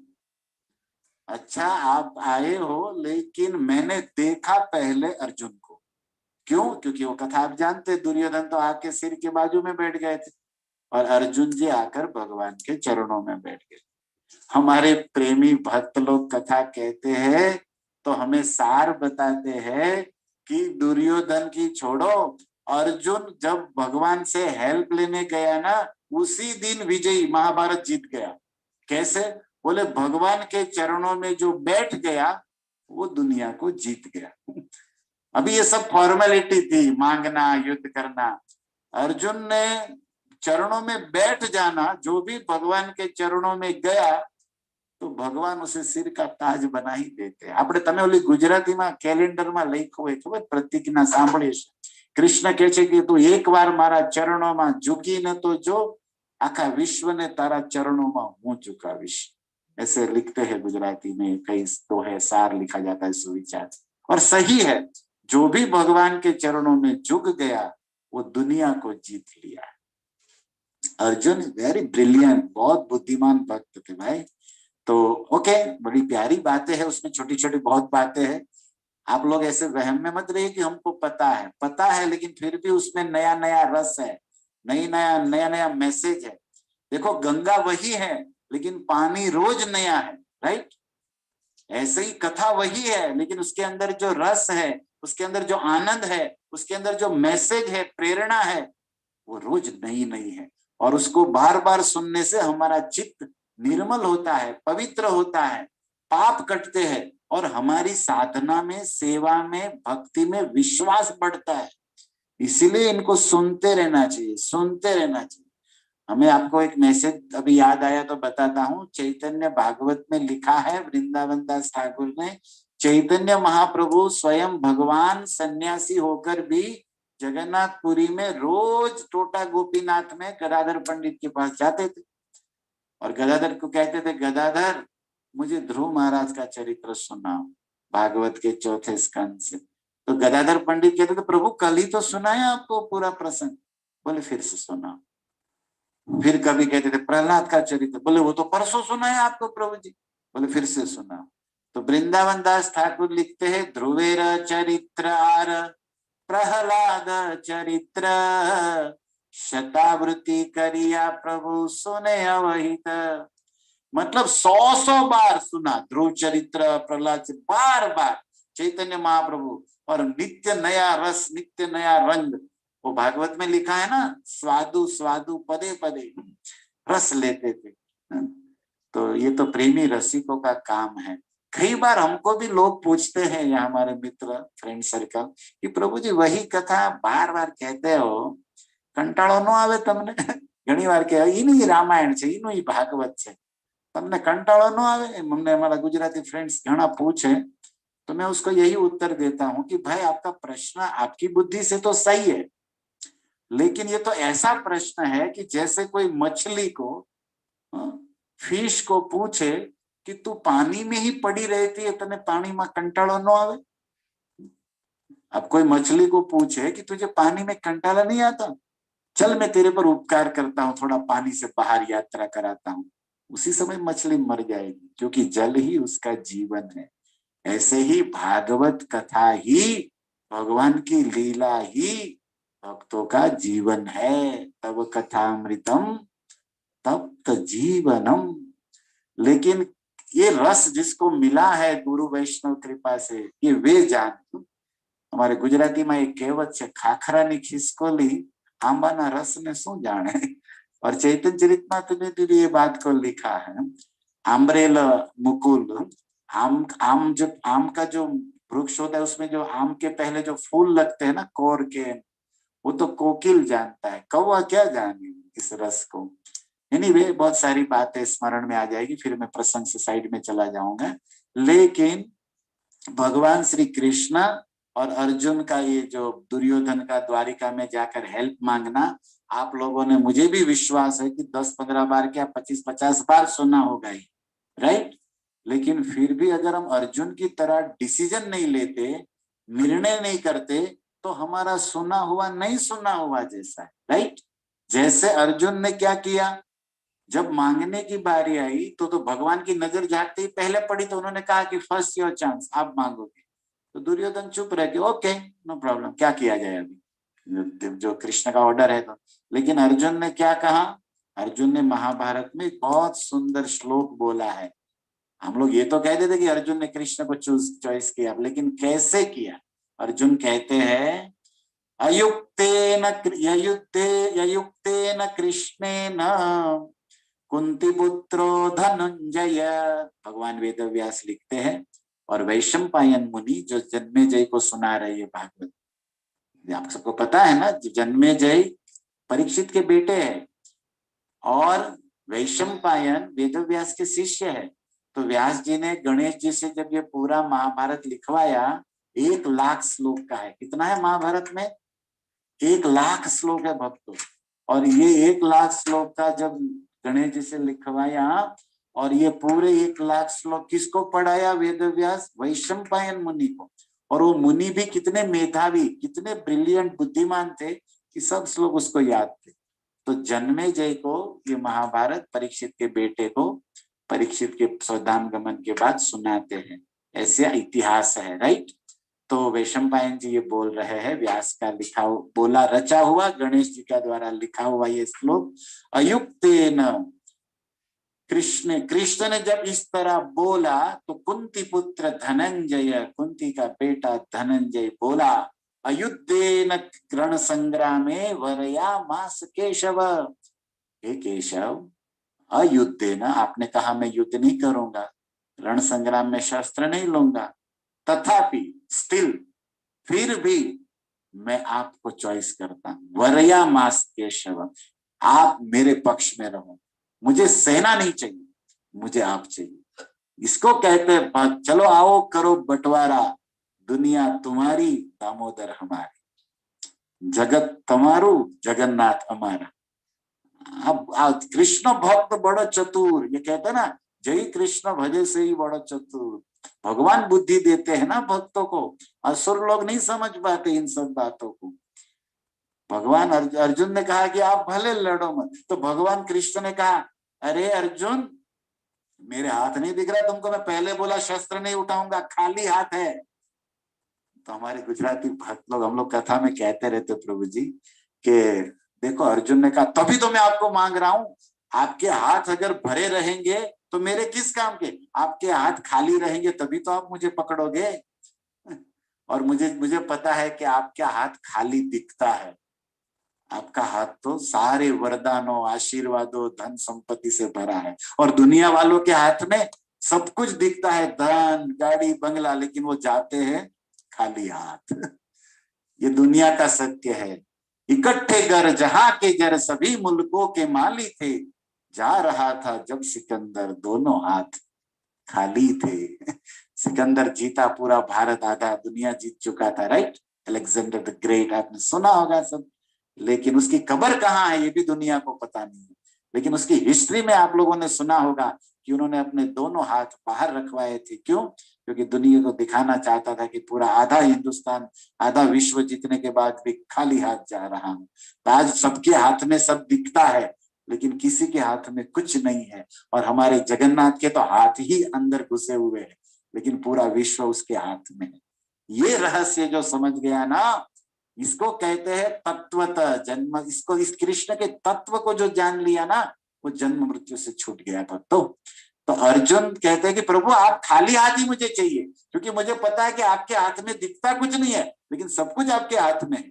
अच्छा आप आए हो, लेकिन मैंने देखा पहले अर्जुन को। क्यों, क्योंकि वो कथा आप जानते, दुर्योधन तो आके सिर के बाजू में बैठ गए थे और अर्जुन जी आकर भगवान के चरणों में बैठ गए। हमारे प्रेमी भक्त लोग कथा कहते हैं तो हमें सार बताते हैं कि दुर्योधन की छोड़ो, अर्जुन जब भगवान से हेल्प लेने गया ना, उसी दिन विजयी महाभारत जीत गया। कैसे, बोले भगवान के चरणों में जो बैठ गया वो दुनिया को जीत गया। अभी ये सब फॉर्मेलिटी थी, मांगना, युद्ध करना। अर्जुन ने चरणों में बैठ जाना, जो भी भगवान के चरणों में गया तो भगवान उसे सिर का ताज बना ही देते। આપણે તમે ઓલી ગુજરાતીમાં કેલેન્ડરમાં લખ્યું હોય ખબર, પ્રતિજ્ઞા સાંભળી છે, કૃષ્ણ કહે છે કે તું એકવાર મારા ચરણોમાં ઝૂકીને તો જો, આખા વિશ્વને તારા ચરણોમાં હું ઝુકાવીશ। ऐसे लिखते हैं गुजराती में, कई दोहे सार लिखा जाता है सुविचार, और सही है। जो भी भगवान के चरणों में झुक गया वो दुनिया को जीत लिया। अर्जुन वेरी ब्रिलियंट, बहुत बुद्धिमान भक्त थे भाई। तो ओके, बड़ी प्यारी बातें हैं उसमें, छोटी छोटी बहुत बातें हैं। आप लोग ऐसे वहम में मत रहिए कि हमको पता है, लेकिन फिर भी उसमें नया नया रस है, नया नया मैसेज है। देखो गंगा वही है लेकिन पानी रोज नया है, राइट? ऐसे ही कथा वही है लेकिन उसके अंदर जो रस है, उसके अंदर जो आनंद है, उसके अंदर जो मैसेज है, प्रेरणा है, वो रोज नई नई है। और उसको बार बार सुनने से हमारा चित्त निर्मल होता है, पवित्र होता है, पाप कटते हैं और हमारी साधना में, सेवा में, भक्ति में विश्वास बढ़ता है। इसीलिए इनको सुनते रहना चाहिए, सुनते रहना चाहिए। हमें आपको एक मैसेज अभी याद आया तो बताता हूँ। चैतन्य भागवत में लिखा है, वृंदावन दास ठाकुर ने, चैतन्य महाप्रभु स्वयं भगवान सन्यासी होकर भी जगन्नाथपुरी में रोज टोटा गोपीनाथ में गदाधर पंडित के पास जाते थे और गदाधर को कहते थे, गदाधर मुझे ध्रुव महाराज का चरित्र सुनाओ भागवत के 4थे स्कंद से। तो गदाधर पंडित कहते थे, प्रभु कल ही तो सुनाया आपको पूरा प्रसंग। बोले फिर से सुनाओ। फिर कभी कहते थे प्रहलाद का चरित्र, बोले वो तो परसों सुनाया आपको प्रभु जी। बोले फिर से सुनाओ। तो वृंदावन दास ठाकुर लिखते हैं, ध्रुवेर चरित्र आर प्रहलाद चरित्र शतावृत्ति करिया प्रभु सुने अवहित। मतलब 100 बार सुना ध्रुव चरित्र, प्रहलाद से बार बार चैतन्य महाप्रभु, और नित्य नया रस, नित्य नया रंग। वो भागवत में लिखा है ना, स्वादु स्वादु पदे पदे रस लेते थे। तो ये तो प्रेमी रसिकों का काम है। कई बार हमको भी लोग पूछते हैं, या हमारे मित्र फ्रेंड सर्कल, कि प्रभु जी वही कथा बार बार कहते हो, कंटाळो न आवे तमने? घणी बार कहे इनु रामायण छे, इनु भागवत छे, तमने कंटाळो न आवे? हमने हमारा गुजराती फ्रेंड्स घना पूछे तो मैं उसको यही उत्तर देता हूं कि भाई आपका प्रश्न आपकी बुद्धि से तो सही है, लेकिन ये तो ऐसा प्रश्न है कि जैसे कोई मछली को, फिश को पूछे कि तू पानी में ही पड़ी रहती है, तने पानी में कंटाळो न आवे? अब कोई मछली को पूछे कि तुझे पानी में कंटाला नहीं आता, चल मैं तेरे पर उपकार करता हूँ, थोड़ा पानी से बाहर यात्रा कराता हूँ, उसी समय मछली मर जाएगी, क्योंकि जल ही उसका जीवन है। ऐसे ही भागवत कथा ही, भगवान की लीला ही भक्तों का जीवन है। तब कथामृतम तप्त जीवनम। लेकिन ये रस जिसको मिला है गुरु वैष्णव कृपा से, ये वे जान। हमारे गुजराती में एक कहेवत है, खाखरानी खिसकोली आंबाना रस ने शू जाने। और चैतन्य चरितमानस में भी ये बात को लिखा है, आम्रेल मुकुल, आम जो आम का जो वृक्ष होता है उसमें जो आम के पहले जो फूल लगते हैं ना कोर के, वो तो कोकिल जानता है, कौवा क्या जाने इस रस को। एनीवे, बहुत सारी बातें स्मरण में आ जाएगी, फिर मैं प्रसंग से साइड में चला जाऊंगा। लेकिन भगवान श्री कृष्ण और अर्जुन का ये जो दुर्योधन का द्वारिका में जाकर हेल्प मांगना, आप लोगों ने, मुझे भी विश्वास है कि 10-15 बार क्या 25-50 बार सुना होगा ही, राइट? लेकिन फिर भी अगर हम अर्जुन की तरह डिसीजन नहीं लेते, निर्णय नहीं करते, तो हमारा सुना हुआ नहीं सुना हुआ जैसा है, राइट? जैसे अर्जुन ने क्या किया, जब मांगने की बारी आई तो भगवान की नजर झांकते ही पहले पड़ी, तो उन्होंने कहा कि फर्स्ट योर चांस, आप मांगोगे। तो दुर्योधन चुप रह के ओके नो प्रॉब्लम, क्या किया जाए अभी, जो कृष्ण का ऑर्डर है। तो लेकिन अर्जुन ने क्या कहा, अर्जुन ने महाभारत में बहुत सुंदर श्लोक बोला है। हम लोग ये तो कहते थे कि अर्जुन ने कृष्ण को चॉइस किया, लेकिन कैसे किया? अर्जुन कहते हैं, अयुक्तेन कृष्णेन कुंती पुत्रो धनंजय। भगवान वेदव्यास लिखते हैं, और वैशंपायन मुनि जो जन्मेजय को सुना रहे हैं भागवत, आप सबको पता है ना, जन्मेजय परीक्षित के बेटे हैं और वैशंपायन वेदव्यास के शिष्य है। तो व्यास जी ने गणेश जी से जब ये पूरा महाभारत लिखवाया, 1 लाख श्लोक का है। कितना है महाभारत में? 1 लाख श्लोक है भक्तों। और ये 1 लाख श्लोक का जब गणेश जी से लिखवाया, और ये पूरे 1,00,000 श्लोक किसको पढ़ाया? वेद व्यास वैशंपायन मुनि को। और वो मुनि भी कितने मेधावी, कितने ब्रिलियंट, बुद्धिमान थे कि सब श्लोक उसको याद थे। तो जन्मेजय को ये महाभारत परीक्षित के बेटे को परीक्षित के स्वधामगमन के बाद सुनाते हैं, ऐसा इतिहास है, राइट। तो वैशंपायन जी ये बोल रहे हैं, व्यास का लिखा बोला रचा हुआ, गणेश जी का द्वारा लिखा हुआ ये श्लोक। अयुक्तेन कृष्ण ने जब इस तरह बोला तो कुंती पुत्र धनंजय, कुंती का बेटा धनंजय बोला, अयुद्धेन रण संग्रामे वरया मास केशव। हे केशव, अयुद्धेन, आपने कहा मैं युद्ध नहीं करूंगा, रण संग्राम में शस्त्र नहीं लूंगा, तथापि स्टिल, फिर भी मैं आपको चॉइस करता हूं, वरया मास केशव, आप मेरे पक्ष में रहो, मुझे सेना नहीं चाहिए, मुझे आप चाहिए। इसको कहते हैं चलो आओ करो बंटवारा, दुनिया तुम्हारी दामोदर हमारी, जगत तुम्हारू जगन्नाथ हमारा। अब कृष्ण भक्त बड़ो चतुर, ये कहते हैं ना, जय कृष्ण भजे से ही बड़ो चतुर। भगवान बुद्धि देते हैं ना भक्तों को, असुर लोग नहीं समझ पाते इन सब बातों को। भगवान अर्जुन ने कहा कि आप भले लड़ो मत, तो भगवान कृष्ण ने कहा, अरे अर्जुन, मेरे हाथ नहीं दिख रहा तुमको, मैं पहले बोला शस्त्र नहीं उठाऊंगा, खाली हाथ है। तो हमारे गुजराती भक्त लोग, हम लोग कथा में कहते रहते प्रभु जी के देखो, अर्जुन ने कहा तभी तो मैं आपको मांग रहा हूं, आपके हाथ अगर भरे रहेंगे तो मेरे किस काम के, आपके हाथ खाली रहेंगे तभी तो आप मुझे पकड़ोगे। और मुझे पता है कि आपका हाथ खाली दिखता है, आपका हाथ तो सारे वरदानों, आशीर्वादों, धन संपत्ति से भरा है। और दुनिया वालों के हाथ में सब कुछ दिखता है, धन, गाड़ी, बंगला, लेकिन वो जाते हैं खाली हाथ। ये दुनिया का सत्य है। इकट्ठे घर जहां के जर सभी मुल्कों के माली थे, जा रहा था जब सिकंदर दोनों हाथ खाली थे। सिकंदर जीता पूरा भारत, आधा दुनिया जीत चुका था, राइट। अलेक्जेंडर द ग्रेट, आपने सुना होगा सब, लेकिन उसकी कब्र कहाँ है ये भी दुनिया को पता नहीं है। लेकिन उसकी हिस्ट्री में आप लोगों ने सुना होगा कि उन्होंने अपने दोनों हाथ बाहर रखवाए थे। क्यों? क्योंकि दुनिया को दिखाना चाहता था कि पूरा आधा हिंदुस्तान, आधा विश्व जीतने के बाद भी खाली हाथ जा रहा हूं। तो आज सबके हाथ में सब दिखता है, लेकिन किसी के हाथ में कुछ नहीं है। और हमारे जगन्नाथ के तो हाथ ही अंदर घुसे हुए हैं, लेकिन पूरा विश्व उसके हाथ में है। ये रहस्य जो समझ गया ना, इसको कहते हैं तत्वतः जन्म। इसको, इस कृष्ण के तत्व को जो जान लिया ना, वो जन्म मृत्यु से छूट गया भक्तों। तो अर्जुन कहते हैं कि प्रभु आप खाली हाथ ही मुझे चाहिए, क्योंकि मुझे पता है कि आपके हाथ में दिखता कुछ नहीं है, लेकिन सब कुछ आपके हाथ में है।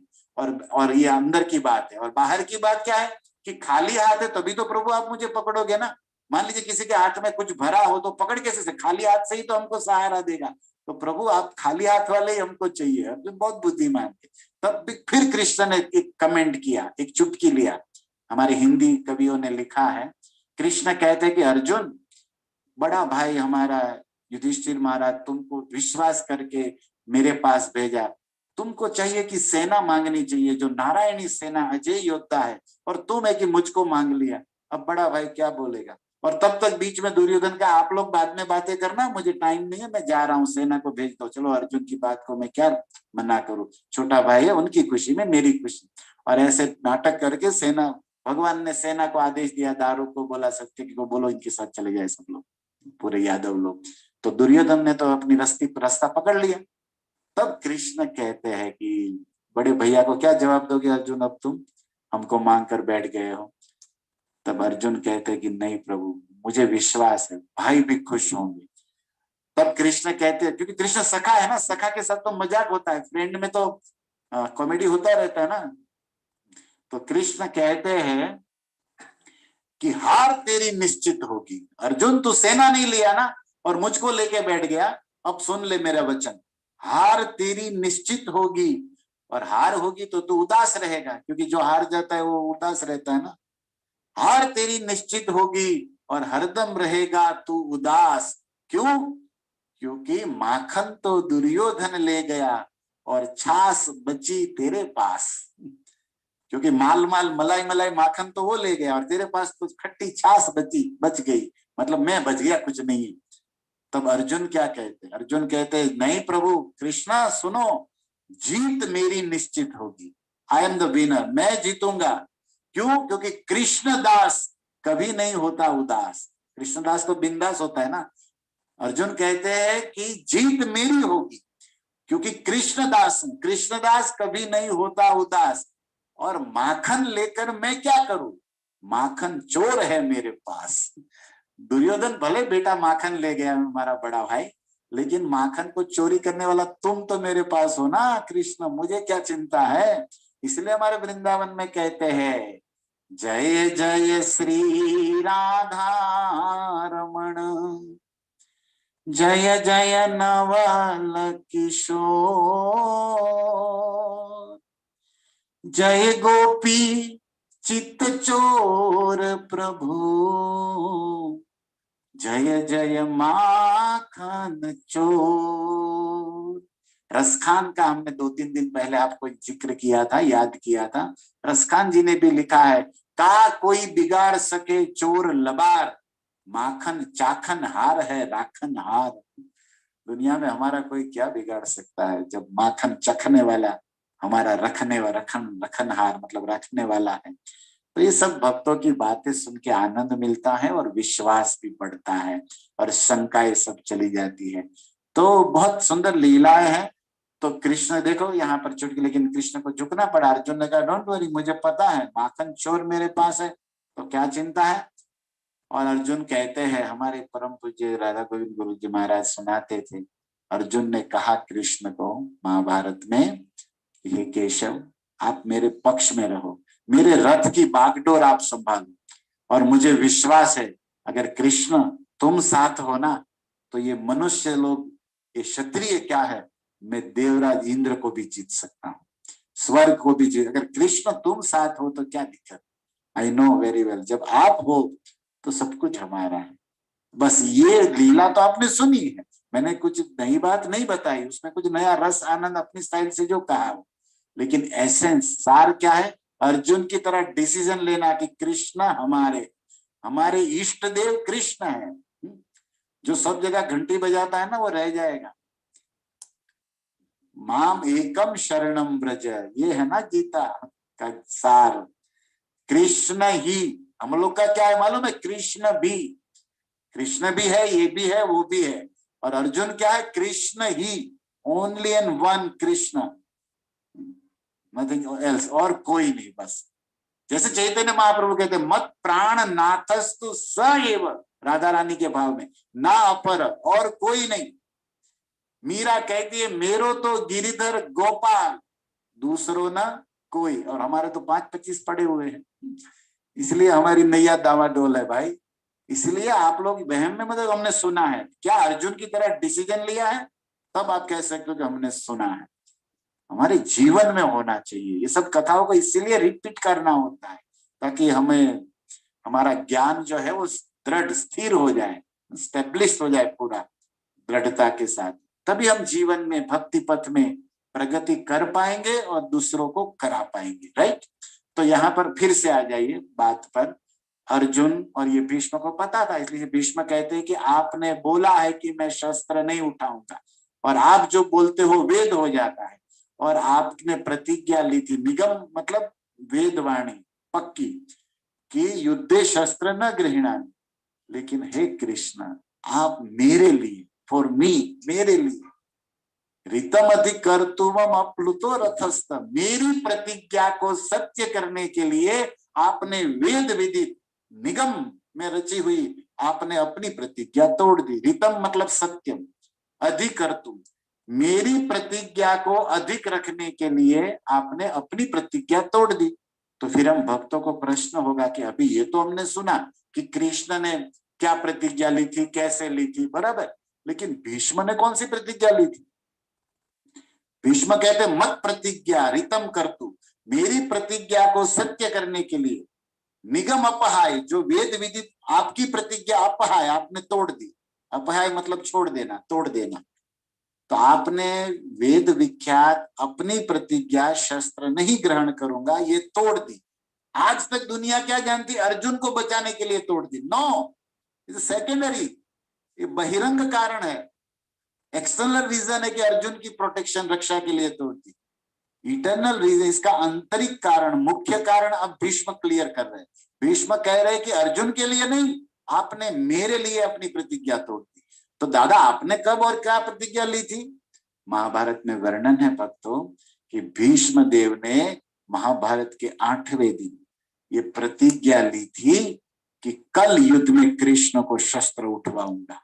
और ये अंदर की बात है। और बाहर की बात क्या है कि खाली हाथ है तभी तो प्रभु आप मुझे पकड़ोगे ना। मान लीजिए किसी के हाथ में कुछ भरा हो तो पकड़ कैसे से, खाली हाथ से ही तो हमको सहारा देगा। तो प्रभु आप खाली हाथ वाले ही हमको चाहिए। अर्जुन बहुत बुद्धिमान थे। तब फिर कृष्ण ने एक कमेंट किया, एक चुटकी लिया। हमारे हिंदी कवियों ने लिखा है, कृष्ण कहते हैं कि अर्जुन, बड़ा भाई हमारा युधिष्ठिर महाराज तुमको विश्वास करके मेरे पास भेजा, तुमको चाहिए कि सेना मांगनी चाहिए, जो नारायणी सेना, अजय योद्धा है, और तुम है कि मुझको मांग लिया। अब बड़ा भाई क्या बोलेगा? और तब तक बीच में दुर्योधन का, आप लोग बाद में बातें करना, मुझे टाइम नहीं है, मैं जा रहा हूँ, सेना को भेज दो। चलो, अर्जुन की बात को मैं क्या मना करूं, छोटा भाई है, उनकी खुशी में मेरी खुशी। और ऐसे नाटक करके सेना, भगवान ने सेना को आदेश दिया, दारू को बोला, सत्य को बोलो इनके साथ चले जाए सब लोग, पूरे यादव लोग। तो दुर्योधन ने तो अपनी रास्ता पकड़ लिया। तब कृष्ण कहते हैं कि बड़े भैया को क्या जवाब दोगे अर्जुन, अब तुम हमको मांग कर बैठ गए हो। तब अर्जुन कहते हैं कि नहीं प्रभु, मुझे विश्वास है भाई भी खुश होंगे। तब कृष्ण कहते हैं, क्योंकि कृष्ण सखा है ना, सखा के साथ तो मजाक होता है, फ्रेंड में तो कॉमेडी होता रहता है ना। तो कृष्ण कहते हैं कि हार तेरी निश्चित होगी। अर्जुन तू सेना नहीं लिया ना और मुझको लेके बैठ गया, अब सुन ले मेरा वचन, हार तेरी निश्चित होगी। और हार होगी तो तू उदास रहेगा, क्योंकि जो हार जाता है वो उदास रहता है ना। हार तेरी निश्चित होगी और हरदम रहेगा तू उदास। क्यों? क्योंकि माखन तो दुर्योधन ले गया और छाछ बची तेरे पास। क्योंकि माल माल मलाई मलाई माखन तो वो ले गया और तेरे पास कुछ खट्टी छाछ बच गई, मतलब मैं बच गया, कुछ नहीं। तब अर्जुन क्या कहते, अर्जुन कहते नहीं प्रभु कृष्णा सुनो, जीत मेरी निश्चित होगी, आई एम द विनर, मैं जीतूंगा। क्यों? क्योंकि कृष्णदास कभी नहीं होता उदास, कृष्णदास तो बिंदास होता है ना। अर्जुन कहते हैं कि जीत मेरी होगी क्योंकि कृष्णदास हूं, कृष्णदास कभी नहीं होता उदास। और माखन लेकर मैं क्या करूं, माखन चोर है मेरे पास। दुर्योधन भले बेटा माखन ले गया हमारा बड़ा भाई, लेकिन माखन को चोरी करने वाला तुम तो मेरे पास हो ना कृष्ण, मुझे क्या चिंता है। इसलिए हमारे वृंदावन में कहते हैं जय जय श्री राधा रमण, जय जय नवल किशोर, जय गोपी चित्त चोर प्रभु, जय जय माखन चोर। रसखान का हमने 2-3 दिन पहले आपको जिक्र किया था, याद किया था। रसखान जी ने भी लिखा है, का कोई बिगाड़ सके चोर लबार, माखन चाखन हार है राखन हार। दुनिया में हमारा कोई क्या बिगाड़ सकता है जब माखन चखने वाला हमारा रखनहार मतलब रखने वाला है। तो ये सब भक्तों की बातें सुन के आनंद मिलता है और विश्वास भी बढ़ता है और शंकाएं सब चली जाती है। तो बहुत सुंदर लीलाएं हैं। तो कृष्ण देखो यहाँ पर चुटकी, लेकिन कृष्ण को झुकना पड़ा। अर्जुन ने कहा डोंट वरी, मुझे पता है माखन चोर मेरे पास है, तो क्या चिंता है। और अर्जुन कहते हैं, हमारे परम पूज्य राधा गोविंद गुरु जी महाराज सुनाते थे, अर्जुन ने कहा कृष्ण को महाभारत में, हे केशव आप मेरे पक्ष में रहो, मेरे रथ की बागडोर आप संभालो, और मुझे विश्वास है अगर कृष्ण तुम साथ हो ना तो ये मनुष्य लोग, ये क्षत्रिय क्या है, मैं देवराज इंद्र को भी जीत सकता हूँ, स्वर्ग को भी जीत। अगर कृष्ण तुम साथ हो तो क्या दिक्कत, आई नो वेरी वेल, जब आप हो तो सब कुछ हमारा है। बस ये लीला तो आपने सुनी है, मैंने कुछ नई बात नहीं बताई, उसमें कुछ नया रस आनंद अपनी स्टाइल से जो कहा हो, लेकिन एसेंस सार क्या है, अर्जुन की तरह डिसीजन लेना कि कृष्ण हमारे इष्ट देव कृष्ण है। जो सब जगह घंटी बजाता है ना वो रह जाएगा। माम एकम शरणम ब्रज, ये है ना गीता का सार। कृष्ण ही, हम लोग का क्या है मालूम है, कृष्ण भी है, ये भी है, वो भी है। और अर्जुन क्या है, कृष्ण ही, only and one Krishna, nothing else, और कोई नहीं। बस जैसे चैतन्य महाप्रभु कहते मत प्राण नाथस्तु स एव, राधा रानी के भाव में, ना अपर, और कोई नहीं। मीरा कहती है मेरो तो गिरिधर गोपाल, दूसरों ना कोई, और हमारे तो 5-25 पड़े हुए हैं, इसलिए हमारी नैया दावाडोल है भाई। इसलिए आप लोग वहम में मतलब हमने सुना है, क्या अर्जुन की तरह डिसीजन लिया है, तब आप कह सकते हो कि हमने सुना है। हमारे जीवन में होना चाहिए ये सब कथाओं को, इसीलिए रिपीट करना होता है ताकि हमें हमारा ज्ञान जो है वो दृढ़ स्थिर हो जाए, स्टेब्लिश हो जाए पूरा दृढ़ता के साथ, तभी हम जीवन में भक्ति पथ में प्रगति कर पाएंगे और दूसरों को करा पाएंगे। राइट। तो यहाँ पर फिर से आ जाइए बात पर। अर्जुन और ये भीष्म को पता था, इसलिए भीष्म कहते हैं कि आपने बोला है कि मैं शस्त्र नहीं उठाऊंगा, और आप जो बोलते हो वेद हो जाता है, और आपने प्रतिज्ञा ली थी, निगम मतलब वेदवाणी पक्की, कि युद्धे शस्त्र न गृहीणामि, लेकिन हे कृष्ण आप मेरे लिए, फॉर मी, मेरे लिए, ऋतम अधिकर्तुम अप्लुतो रथस्थ, मेरी प्रतिज्ञा को सत्य करने के लिए आपने वेद विदित निगम में रची हुई आपने अपनी प्रतिज्ञा तोड़ दी। ऋतम मतलब सत्यम, अधिकर्तुम, मेरी प्रतिज्ञा को अधिक रखने के लिए आपने अपनी प्रतिज्ञा तोड़ दी। तो फिर हम भक्तों को प्रश्न होगा कि अभी ये तो हमने सुना कि कृष्ण ने क्या प्रतिज्ञा ली थी, कैसे ली थी, बराबर, लेकिन भीष्म ने कौन सी प्रतिज्ञा ली थी। भीष्म कहते मत प्रतिज्ञा ऋतम कर्तु, मेरी प्रतिज्ञा को सत्य करने के लिए, निगम अपहाय, जो वेद विदित आपकी प्रतिज्ञा अपहाय आपने तोड़ दी, अपहाय मतलब छोड़ देना, तोड़ देना, तो आपने वेद विख्यात अपनी प्रतिज्ञा शस्त्र नहीं ग्रहण करूंगा ये तोड़ दी। आज तक दुनिया क्या जानती, अर्जुन को बचाने के लिए तोड़ दी। नो, इट सेकेंडरी, ये बहिरंग कारण है, एक्सटर्नल रीजन है कि अर्जुन की प्रोटेक्शन रक्षा के लिए तोड़ दी। इटर्नल रीजन, इसका आंतरिक कारण, मुख्य कारण अब भीष्म क्लियर कर रहे हैं। भीष्म कह रहे हैं कि अर्जुन के लिए नहीं, आपने मेरे लिए अपनी प्रतिज्ञा तोड़ दी। तो दादा आपने कब और क्या प्रतिज्ञा ली थी? महाभारत में वर्णन है भक्तों कि भीष्म देव ने महाभारत के 8वें दिन ये प्रतिज्ञा ली थी कि कल युद्ध में कृष्ण को शस्त्र उठवाऊंगा।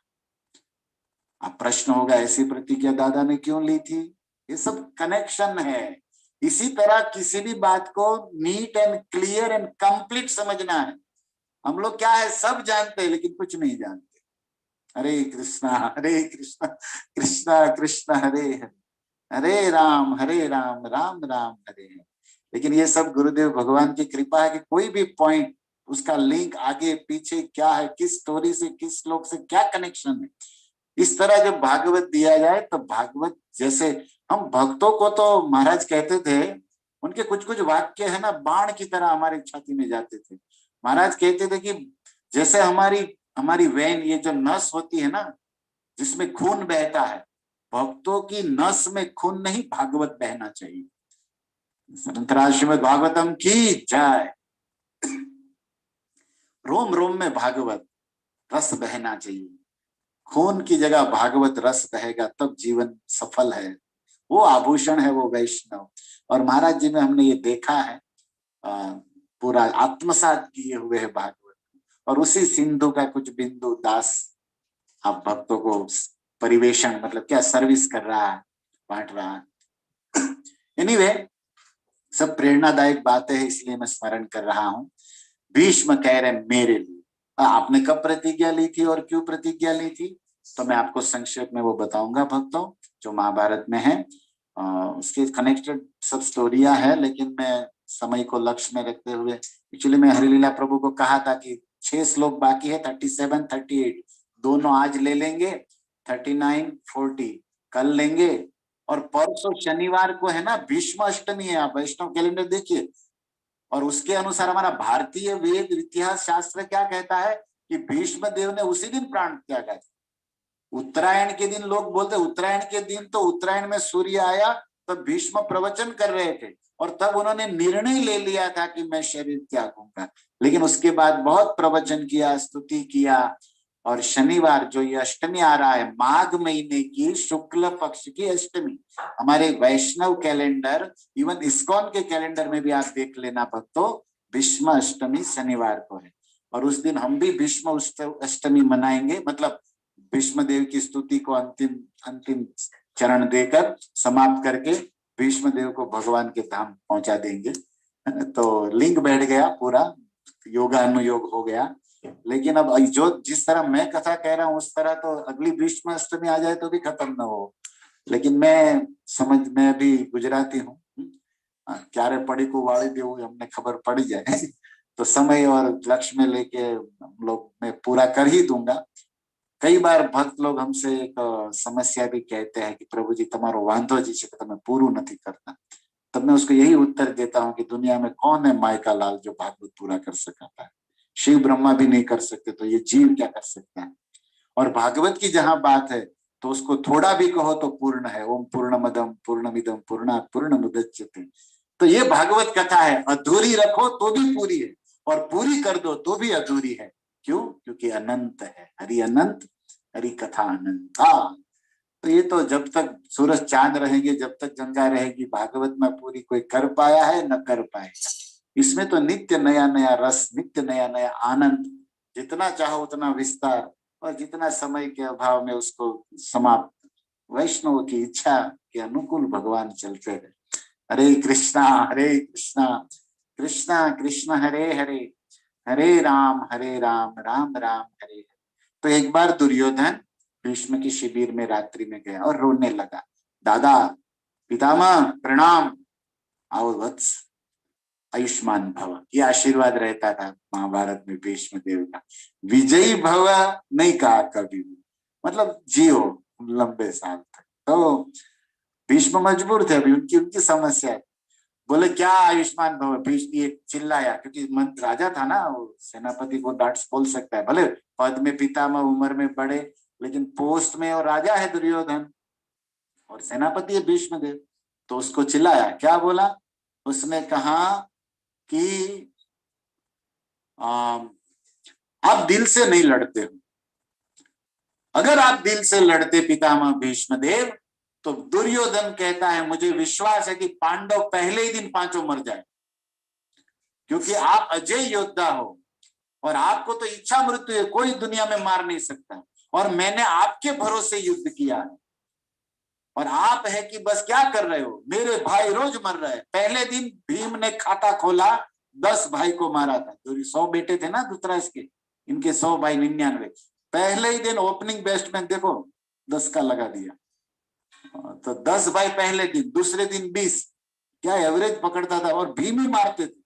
अब प्रश्न होगा ऐसी प्रतिज्ञा दादा ने क्यों ली थी? ये सब कनेक्शन है। इसी तरह किसी भी बात को neat and clear and complete समझना है। हम लोग क्या है, सब जानते हैं लेकिन कुछ नहीं जानते। हरे कृष्णा कृष्णा कृष्णा हरे हरे, हरे राम राम राम हरे हरे। लेकिन ये सब गुरुदेव भगवान की कृपा है कि कोई भी पॉइंट, उसका लिंक आगे पीछे क्या है, किस स्टोरी से किस श्लोक से क्या कनेक्शन है, इस तरह जब भागवत दिया जाए तो भागवत जैसे हम भक्तों को तो महाराज कहते थे, उनके कुछ कुछ वाक्य है ना बाण की तरह हमारी छाती में जाते थे। महाराज कहते थे कि जैसे हमारी वेन, ये जो नस होती है ना जिसमें खून बहता है, भक्तों की नस में खून नहीं, भागवत बहना चाहिए। श्रीमद् भागवतम की जय। रोम रोम में भागवत रस बहना चाहिए। खून की जगह भागवत रस बहेगा तब जीवन सफल है। वो आभूषण है वो वैष्णव। और महाराज जी में हमने ये देखा है, पूरा आत्मसात किए हुए है भागवत। और उसी सिंधु का कुछ बिंदु दास आप भक्तों को परिवेशन, मतलब क्या सर्विस कर रहा है, बांट रहा है। एनीवे, सब प्रेरणादायक बातें हैं इसलिए मैं स्मरण कर रहा हूं। भीष्म कह रहे मेरे लिए। आपने कब प्रतिज्ञा ली थी और क्यों प्रतिज्ञा ली थी, तो मैं आपको संक्षेप में वो बताऊंगा भक्तों, जो महाभारत में है। उसके कनेक्टेड सब स्टोरियां है, लेकिन मैं समय को लक्ष्य में रखते हुए, एक्चुअली मैं हरिलीला प्रभु को कहा था कि 6 श्लोक बाकी है, 37, 38 दोनों आज ले लेंगे, 39, 40 कल लेंगे, और परसों शनिवार को है ना भीष्म अष्टमी है। आप वैष्णव कैलेंडर देखिए, और उसके अनुसार हमारा भारतीय वेद इतिहास शास्त्र क्या कहता है कि भीष्म देव ने उसी दिन प्राण त्यागा। उत्तरायण के दिन लोग बोलते, उत्तरायण के दिन तो उत्तरायण में सूर्य आया तब भीष्म प्रवचन कर रहे थे, और तब उन्होंने निर्णय ले लिया था कि मैं शरीर त्यागूंगा। लेकिन उसके बाद बहुत प्रवचन किया, स्तुति किया, और शनिवार जो ये अष्टमी आ रहा है, माघ महीने की शुक्ल पक्ष की अष्टमी, हमारे वैष्णव कैलेंडर, इवन इस्कॉन के कैलेंडर में भी आप देख लेना भक्तों, भीष्म अष्टमी शनिवार को है। और उस दिन हम भी भीष्म अष्टमी मनाएंगे, मतलब भीष्म देव की स्तुति को अंतिम चरण देकर समाप्त करके भीष्म देव को भगवान के धाम पहुंचा देंगे। तो लिंक बैठ गया, पूरा योगानुयोग हो गया। लेकिन अब जो जिस तरह मैं कथा कह रहा हूँ उस तरह तो अगली भीष्म अष्टमी आ जाए तो भी खत्म न हो। लेकिन मैं भी गुजराती हूँ, क्यारे पड़ी को वाली देव हमने खबर पड़ी जाए तो समय और लक्ष्य में लेके हम लोग मैं पूरा कर ही दूंगा। कई बार भक्त लोग हमसे एक समस्या भी कहते हैं कि प्रभु जी તમારો વાંધો जी છે તમે પૂરું નથી करता। तब मैं उसको यही उत्तर देता हूँ कि दुनिया में कौन है माई का लाल जो भागवत पूरा कर सकता है। शिव ब्रह्मा भी नहीं कर सकते तो ये जीव क्या कर सकता है। और भागवत की जहां बात है तो उसको थोड़ा भी कहो तो पूर्ण है। ओम पूर्णमदम पूर्णमिदम पूर्णात् पूर्णमुदच्यते। तो ये भागवत कथा है, अधूरी रखो तो भी पूरी है, और पूरी कर दो तो भी अधूरी है। क्यों? क्योंकि अनंत है। हरि अनंत, हरि कथा अनंत। हाँ, तो ये तो जब तक सूरज चांद रहेंगे, जब तक गंगा रहेगी, भागवत में पूरी कोई कर पाया है न कर पाएगा। इसमें तो नित्य नया नया रस, नित्य नया नया आनंद, जितना चाहो उतना विस्तार, और जितना समय के अभाव में उसको समाप्त। वैष्णव की इच्छा के अनुकूल भगवान चलते हैं। हरे कृष्णा कृष्णा कृष्ण हरे हरे, हरे राम राम राम हरे हरे। तो एक बार दुर्योधन भीष्म की शिविर में रात्रि में गया और रोने लगा, दादा पितामह प्रणाम, आओ वत्स आयुष्मान भव, ये आशीर्वाद रहता था महाभारत में भीष्म देव का। विजयी भव नहीं कहा कभी भी, मतलब जियो लंबे साल तक। तो भीष्म मजबूर थे, अभी उनकी उनकी समस्या है। बोले क्या आयुष्मान भव, भीष्म ये चिल्लाया, क्योंकि मंत्र राजा था ना, वो सेनापति को डांट बोल सकता है, भले पद में पितामह, उम्र में बड़े, लेकिन पोस्ट में और राजा है दुर्योधन और सेनापति है भीष्मदेव। तो उसको चिल्लाया, क्या बोला उसने, कहा कि आप दिल से नहीं लड़ते हो, अगर आप दिल से लड़ते पितामह भीष्मदेव तो दुर्योधन कहता है मुझे विश्वास है कि पांडव पहले ही दिन पांचों मर जाए, क्योंकि आप अजय योद्धा हो और आपको तो इच्छा मृत्यु है, कोई दुनिया में मार नहीं सकता, और मैंने आपके भरोसे युद्ध किया है और आप है कि बस क्या कर रहे हो, मेरे भाई रोज मर रहे हैं। पहले दिन भीम ने खाता खोला, 10 भाई को मारा था, 100 बेटे थे ना धृतराष्ट्र के, इनके 100 भाई 99। पहले ही दिन ओपनिंग बैट्समैन देखो 10 का लगा दिया, तो 10 भाई पहले दिन, दूसरे दिन 20, क्या एवरेज पकड़ता था और भीम ही मारते थे।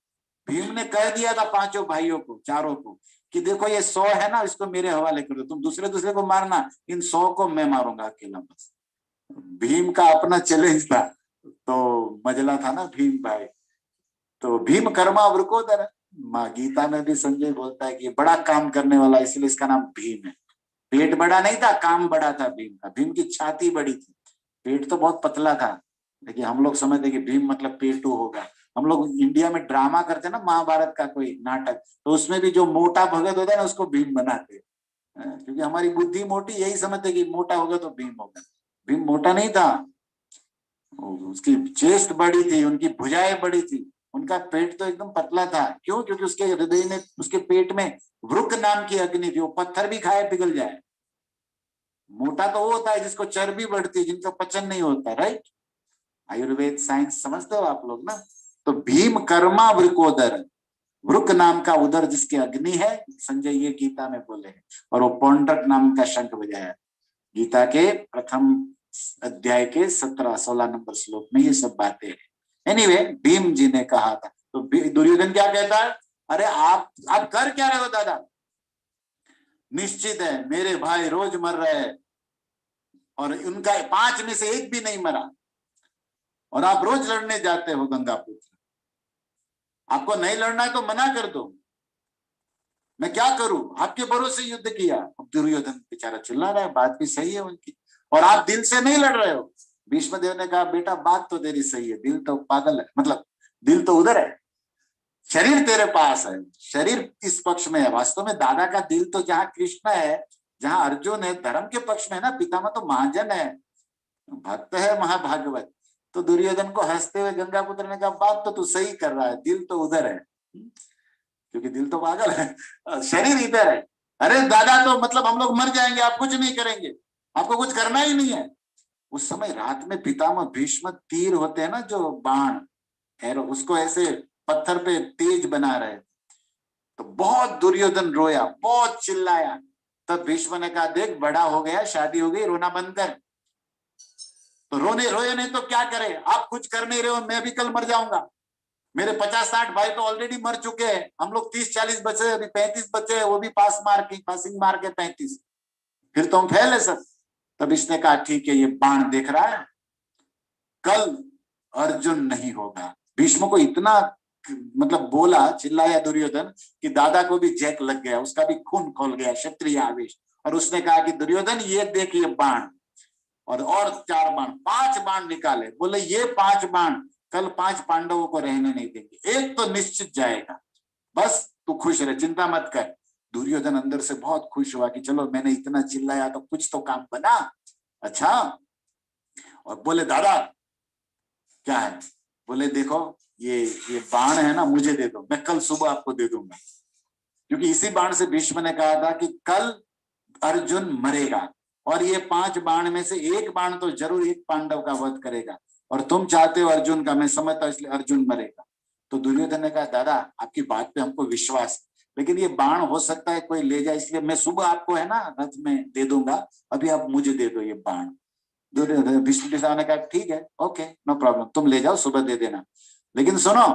भीम ने कह दिया था पांचों भाइयों को, चारों को, कि देखो ये 100 है ना, इसको मेरे हवाले कर दो, तुम दूसरे दूसरे को मारना, इन 100 को मैं मारूंगा अकेला। बस भीम का अपना चैलेंज था, तो मजला था ना भीम भाई। तो भीम कर्मा वृकोदर, माँ गीता में भी संजय बोलता है कि बड़ा काम करने वाला, इसलिए इसका नाम भीम है। पेट बड़ा नहीं था, काम बड़ा था भीम का। भीम की छाती बड़ी थी, पेट तो बहुत पतला था, लेकिन हम लोग समझते कि भीम मतलब पेटू होगा। हम लोग इंडिया में ड्रामा करते ना, महाभारत का कोई नाटक, तो उसमें भी जो मोटा भगत होता है ना उसको भीम बनाते, क्योंकि हमारी बुद्धि मोटी, यही समझते कि मोटा होगा तो भीम होगा। भीम मोटा नहीं था, उसकी चेस्ट बड़ी थी, उनकी भुजाएं बड़ी थी, उनका पेट तो एकदम पतला था। क्यों? क्योंकि उसके हृदय में, उसके पेट में वृक नाम की अग्नि थी, वो पत्थर भी खाए पिघल जाए। मोटा तो वो होता है जिसको चर्बी बढ़ती है, जिनका पचन नहीं होता, राइट? आयुर्वेद साइंस समझते हो आप लोग ना। तो भीम कर्मा वृकोदर, वृक नाम का उदर जिसके अग्नि है, संजय ये गीता में बोले हैं, और वो पौंड्रक नाम का शंख बजाया। गीता के प्रथम अध्याय के 17-16 नंबर श्लोक में ये सब बातें हैं। एनीवे, भीम जी ने कहा था, तो दुर्योधन क्या कहता है, अरे आप कर क्या रहे हो दादा, निश्चित है मेरे भाई रोज मर रहे हैं और उनका 5 में से 1 भी नहीं मरा, और आप रोज लड़ने जाते हो गंगापुत्र, आपको नहीं लड़ना है तो मना कर दो, मैं क्या करूं, आपके भरोसे युद्ध किया। अब दुर्योधन बेचारा चिल्ला रहा है, बात भी सही है उनकी, और आप दिल से नहीं लड़ रहे हो। भीष्मदेव ने कहा बेटा बात तो तेरी सही है, दिल तो पागल है, मतलब दिल तो उधर है, शरीर तेरे पास है, शरीर इस पक्ष में है। वास्तव में दादा का दिल तो जहाँ कृष्ण है, जहाँ अर्जुन है, धर्म के पक्ष में है ना। पितामह तो महाजन है, भक्त है, महाभागवत। तो दुर्योधन को हंसते हुए गंगापुत्र ने कहा बात तो तू सही कर रहा है, दिल तो उधर है, क्योंकि दिल तो पागल है, शरीर इधर है। अरे दादा तो मतलब हम लोग मर जाएंगे, आप कुछ नहीं करेंगे, आपको कुछ करना ही नहीं है। उस समय रात में पितामह भीष्म तीर होते हैं ना, जो बाण एरो, उसको ऐसे पत्थर पे तेज बना रहे, तो बहुत दुर्योधन रोया, बहुत चिल्लाया। तब भीष्म ने कहा देख बड़ा हो गया, शादी हो गई, रोना बंद कर। तो रोने रोए नहीं तो क्या करे, आप कुछ कर नहीं रहे हो, मैं भी कल मर जाऊंगा, मेरे 50-60 भाई तो ऑलरेडी मर चुके हैं, हम लोग 30-40 बचे, अभी 35 बचे, वो भी पासिंग मार के 35, फिर तो हम फेल है सब। तब इसने कहा ठीक है, ये बाण देख रहा है, कल अर्जुन नहीं होगा। भीष्म को इतना मतलब बोला, चिल्लाया दुर्योधन कि दादा को भी जैक लग गया, उसका भी खून खोल गया, क्षत्रिय आवेश। और उसने कहा कि दुर्योधन ये देख ये बाण, और 4 बाण, 5 बाण निकाले, बोले ये 5 बाण कल 5 पांडवों को रहने नहीं देंगे, एक तो निश्चित जाएगा, बस तू खुश रहे, चिंता मत कर। दुर्योधन अंदर से बहुत खुश हुआ कि चलो मैंने इतना चिल्लाया तो कुछ तो काम बना। अच्छा, और बोले दादा क्या है, बोले देखो ये बाण है ना, मुझे दे दो, मैं कल सुबह आपको दे दूंगा, क्योंकि इसी बाण से भीष्म ने कहा था कि कल अर्जुन मरेगा, और ये 5 बाण में से एक बाण तो जरूर एक पांडव का वध करेगा, और तुम चाहते हो अर्जुन का, मैं समझता हूं, इसलिए अर्जुन मरेगा। तो दुर्योधन ने कहा दादा आपकी बात पे हमको विश्वास, लेकिन ये बाण हो सकता है कोई ले जाए, इसलिए मैं सुबह आपको है ना रथ में दे दूंगा, अभी आप मुझे दे दो ये बाण। भीष्म ने कहा ठीक है, ओके नो प्रॉब्लम, तुम ले जाओ, सुबह दे देना। लेकिन सुनो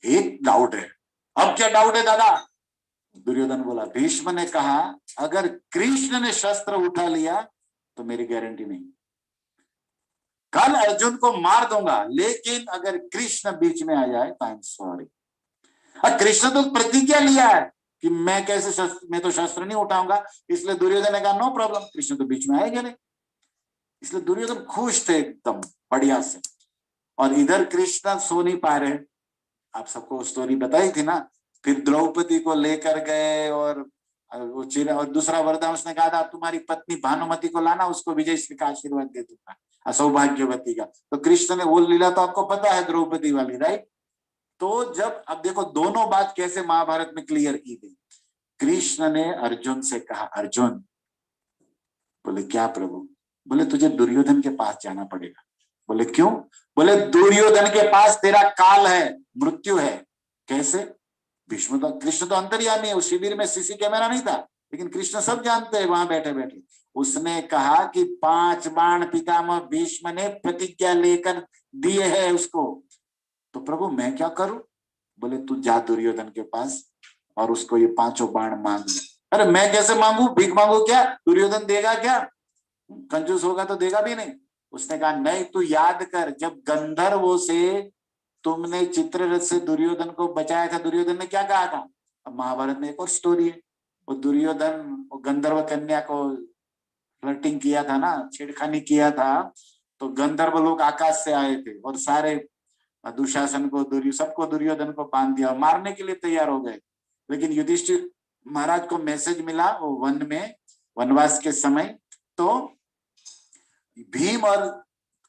एक डाउट है। अब क्या डाउट है दादा? दुर्योधन बोला, भीष्म ने कहा अगर कृष्ण ने शस्त्र उठा लिया तो मेरी गारंटी नहीं, कल अर्जुन को मार दूंगा, लेकिन अगर कृष्ण बीच में आ जाए तो आई एम सॉरी। और कृष्ण तो प्रतिज्ञा लिया है कि मैं कैसे मैं तो शस्त्र नहीं उठाऊंगा, इसलिए दुर्योधन ने कहा नो प्रॉब्लम, कृष्ण तो बीच में आएगा नहीं। इसलिए दुर्योधन खुश थे एकदम बढ़िया से। और इधर कृष्ण सो नहीं पा रहे, आप सबको स्टोरी बताई थी ना। फिर द्रौपदी को लेकर गए और वो और दूसरा वरदान उसने कहा था तुम्हारी पत्नी भानुमति को लाना, उसको विजय श्री का आशीर्वाद दे दूंगा, सौभाग्यवती का। तो कृष्ण ने वो लीला तो आपको पता है, द्रौपदी वाली, राइट। तो जब अब देखो दोनों बात कैसे महाभारत में क्लियर की गई। कृष्ण ने अर्जुन से कहा, अर्जुन, बोले क्या प्रभु? बोले तुझे दुर्योधन के पास जाना पड़ेगा। बोले क्यों? बोले दुर्योधन के पास तेरा काल है, मृत्यु है। कैसे? भीष्म तो, कृष्ण तो अंतर्यामी है, उस शिविर में सीसी कैमरा नहीं था, लेकिन कृष्ण सब जानते हैं वहां बैठे बैठे। उसने कहा कि 5 बाण पितामह भीष्म ने प्रतिज्ञा लेकर दिए है उसको, तो प्रभु मैं क्या करूं? बोले तू जा दुर्योधन के पास और उसको ये 5 बाण मांग ले। अरे मैं कैसे मांगू? भीख मांगू क्या? दुर्योधन देगा क्या? कंजूस होगा तो देगा भी नहीं। उसने कहा नहीं, तू याद कर जब गंधर्वों से तुमने चित्ररथ से दुर्योधन को बचाया था, दुर्योधन ने क्या कहा था? अब महाभारत में एक और स्टोरी है, वो दुर्योधन वो गंधर्व कन्या को फ्लर्टिंग किया था ना, छेड़खानी किया था, तो गंधर्व लोग आकाश से आए थे और सारे दुशासन को सबको दुर्योधन को बांध दिया, मारने के लिए तैयार हो गए। लेकिन युधिष्ठिर महाराज को मैसेज मिला वो वन में वनवास के समय, तो भीम और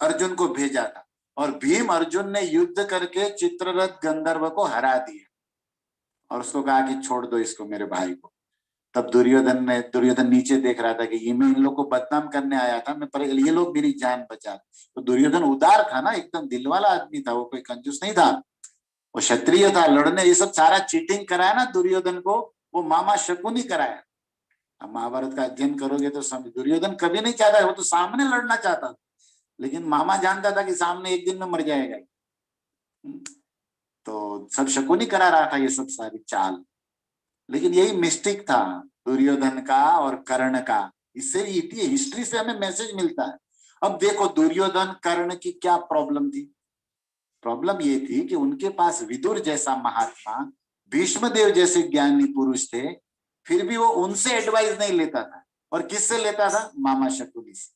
अर्जुन को भेजा था और भीम अर्जुन ने युद्ध करके चित्ररथ गंधर्व को हरा दिया और उसको कहा कि छोड़ दो इसको मेरे भाई को। तब दुर्योधन नीचे देख रहा था कि ये मैं इन लोग को बदनाम करने आया था, मैं पर ये लोग मेरी जान बचा। तो दुर्योधन उदार था ना, एकदम दिल वाला आदमी था, वो कोई कंजूस नहीं था, वो क्षत्रिय था, लड़ने ये सब सारा चीटिंग कराया ना दुर्योधन को, वो मामा शकुनी कराया। अब महाभारत का अध्ययन करोगे तो समझ, दुर्योधन कभी नहीं चाहता, वो तो सामने लड़ना चाहता था, लेकिन मामा जानता था कि सामने एक दिन में मर जाएगा। तो सब शकुनी करा रहा था ये सब सारी चाल, लेकिन यही मिस्टेक था दुर्योधन का और कर्ण का। इससे हिस्ट्री से हमें मैसेज मिलता है। अब देखो दुर्योधन कर्ण की क्या प्रॉब्लम थी? प्रॉब्लम ये थी कि उनके पास विदुर जैसा महात्मा, भीष्मदेव जैसे ज्ञानी पुरुष थे, फिर भी वो उनसे एडवाइस नहीं लेता था। और किससे लेता था? मामा शकुनी से।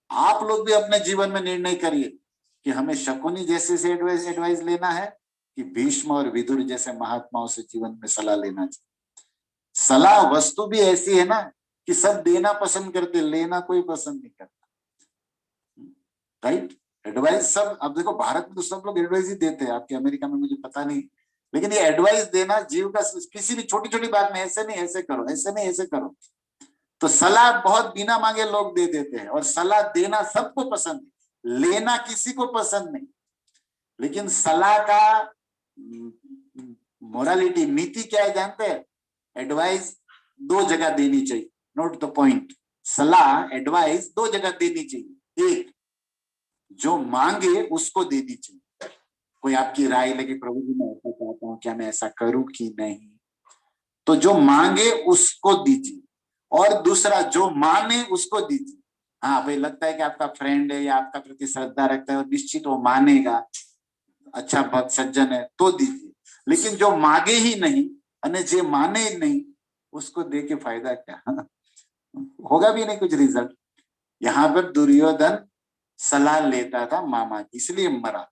आप लोग भी अपने जीवन में निर्णय करिए कि हमें शकुनी जैसे से एडवाइस लेना है कि भीष्म और विदुर जैसे महात्माओं से जीवन में सलाह लेना चाहिए। सलाह वस्तु भी ऐसी है ना कि सब देना पसंद करते, लेना कोई पसंद नहीं करता, राइट। एडवाइस सब, अब देखो भारत में तो सब लोग एडवाइस ही देते हैं, आपके अमेरिका में मुझे पता नहीं, लेकिन ये एडवाइस देना जीव का, किसी भी छोटी छोटी बात में ऐसे नहीं ऐसे करो, ऐसे नहीं ऐसे करो, तो सलाह बहुत बिना मांगे लोग दे देते हैं। और सलाह देना सबको पसंद है, लेना किसी को पसंद नहीं। लेकिन सलाह का मोरालिटी, नीति क्या है जानते हैं? एडवाइस 2 जगह देनी चाहिए, नोट द पॉइंट। सलाह एडवाइस 2 जगह देनी चाहिए। एक, जो मांगे उसको देनी चाहिए। कोई आपकी राय लगी, प्रभु जी मैं ऐसा चाहता हूँ, क्या मैं ऐसा करूं कि नहीं, तो जो मांगे उसको दीजिए। और दूसरा, जो माने उसको दीजिए। हाँ भाई, लगता है कि आपका फ्रेंड है या आपका प्रति श्रद्धा रखता है और निश्चित वो मानेगा, अच्छा भक्त सज्जन है, तो दीजिए। लेकिन जो मांगे ही नहीं और जे माने ही नहीं, उसको दे के फायदा क्या? होगा भी नहीं कुछ रिजल्ट। यहाँ पर दुर्योधन सलाह लेता था मामा की, इसलिए मरा।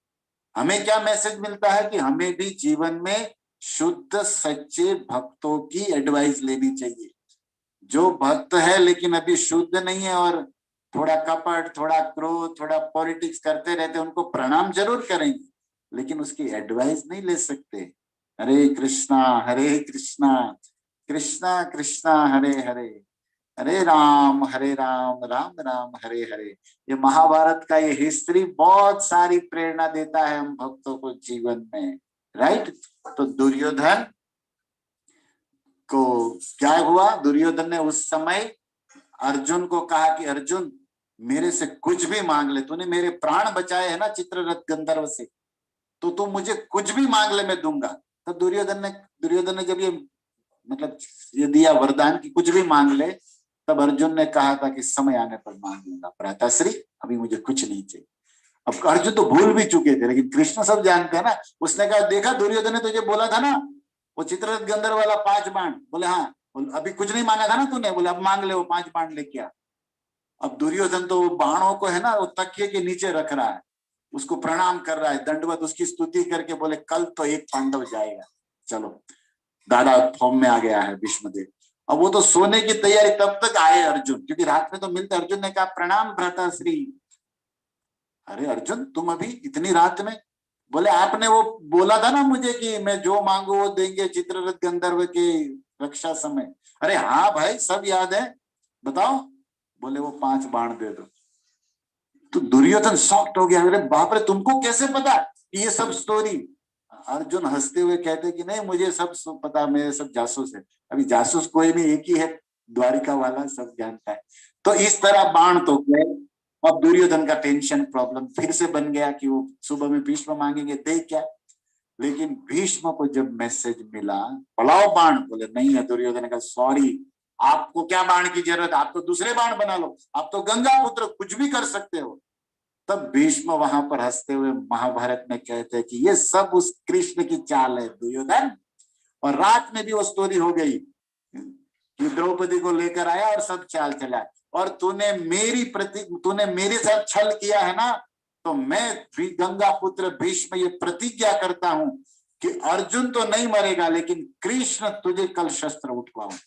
हमें क्या मैसेज मिलता है कि हमें भी जीवन में शुद्ध सच्चे भक्तों की एडवाइस लेनी चाहिए। जो भक्त है लेकिन अभी शुद्ध नहीं है और थोड़ा कपट, थोड़ा क्रोध, थोड़ा पॉलिटिक्स करते रहते, उनको प्रणाम जरूर करेंगे, लेकिन उसकी एडवाइस नहीं ले सकते। हरे कृष्णा कृष्णा कृष्णा हरे हरे, हरे राम राम राम हरे हरे। ये महाभारत का ये हिस्ट्री बहुत सारी प्रेरणा देता है हम भक्तों को जीवन में, राइट। तो दुर्योधन को क्या हुआ? दुर्योधन ने उस समय अर्जुन को कहा कि अर्जुन मेरे से कुछ भी मांग ले, तूने मेरे प्राण बचाए है ना चित्ररथ गंधर्व से, तो तू मुझे कुछ भी मांग ले मैं दूंगा। तो दुर्योधन ने जब ये मतलब ये दिया वरदान कि कुछ भी मांग ले, तब अर्जुन ने कहा था कि समय आने पर मांग लूंगा, भ्राताश्री अभी मुझे कुछ नहीं चाहिए। अब अर्जुन तो भूल भी चुके थे, लेकिन कृष्ण सब जानते हैं ना। उसने कहा, देखा दुर्योधन ने तुझे बोला था ना, वो चित्ररथ गंधर्व वाला 5 बाण। बोले हाँ। बोले अभी कुछ नहीं मांगा था ना तूने? बोले अब मांग ले, वो 5 बाण लेके आ। अब दुर्योधन तो बाणों को है ना, वो तकिए के नीचे रख रहा है, उसको प्रणाम कर रहा है, दंडवत उसकी स्तुति करके बोले कल तो एक पांडव जाएगा। चलो, दादा फॉर्म में आ गया है भीष्मदेव। अब वो तो सोने की तैयारी, तब तक आए अर्जुन, क्योंकि रात में तो मिलते। अर्जुन ने कहा, प्रणाम भ्राताश्री। अरे अर्जुन, तुम अभी इतनी रात में? बोले आपने वो बोला था ना मुझे कि मैं जो मांगू वो देंगे चित्ररथ गंधर्व के रक्षा समय। अरे हाँ भाई, सब याद है, बताओ। बोले वो 5 बाण दे दो। तो दुर्योधन शॉक्ड हो गया, अरे बाप रे, तुमको कैसे पता ये सब स्टोरी? अर्जुन हंसते हुए कहते कि नहीं, मुझे सब पता, मेरे सब जासूस है। अभी जासूस कोई नहीं, एक ही है, द्वारिका वाला, सब जानता है। तो इस तरह बाण तो गए। अब दुर्योधन का टेंशन प्रॉब्लम फिर से बन गया कि वो सुबह में भीष्म मांगेंगे, दे क्या? लेकिन भीष्म को जब मैसेज मिला, बुलाओ बाण, बोले नहीं है। दुर्योधन का, सॉरी, आपको क्या बाण की जरूरत, आप तो दूसरे बाण बना लो, आप तो गंगा पुत्र, कुछ भी कर सकते हो। तब भीष्म वहां पर हंसते हुए महाभारत में कहते हैं कि ये सब उस कृष्ण की चाल है दुर्योधन। और रात में भी वो स्टोरी हो गई कि द्रौपदी को लेकर आया और सब चाल चला। और तूने मेरे साथ छल किया है ना, तो मैं गंगा पुत्र भीष्म ये प्रतिज्ञा करता हूं कि अर्जुन तो नहीं मरेगा, लेकिन कृष्ण तुझे कल शस्त्र उठवाऊं।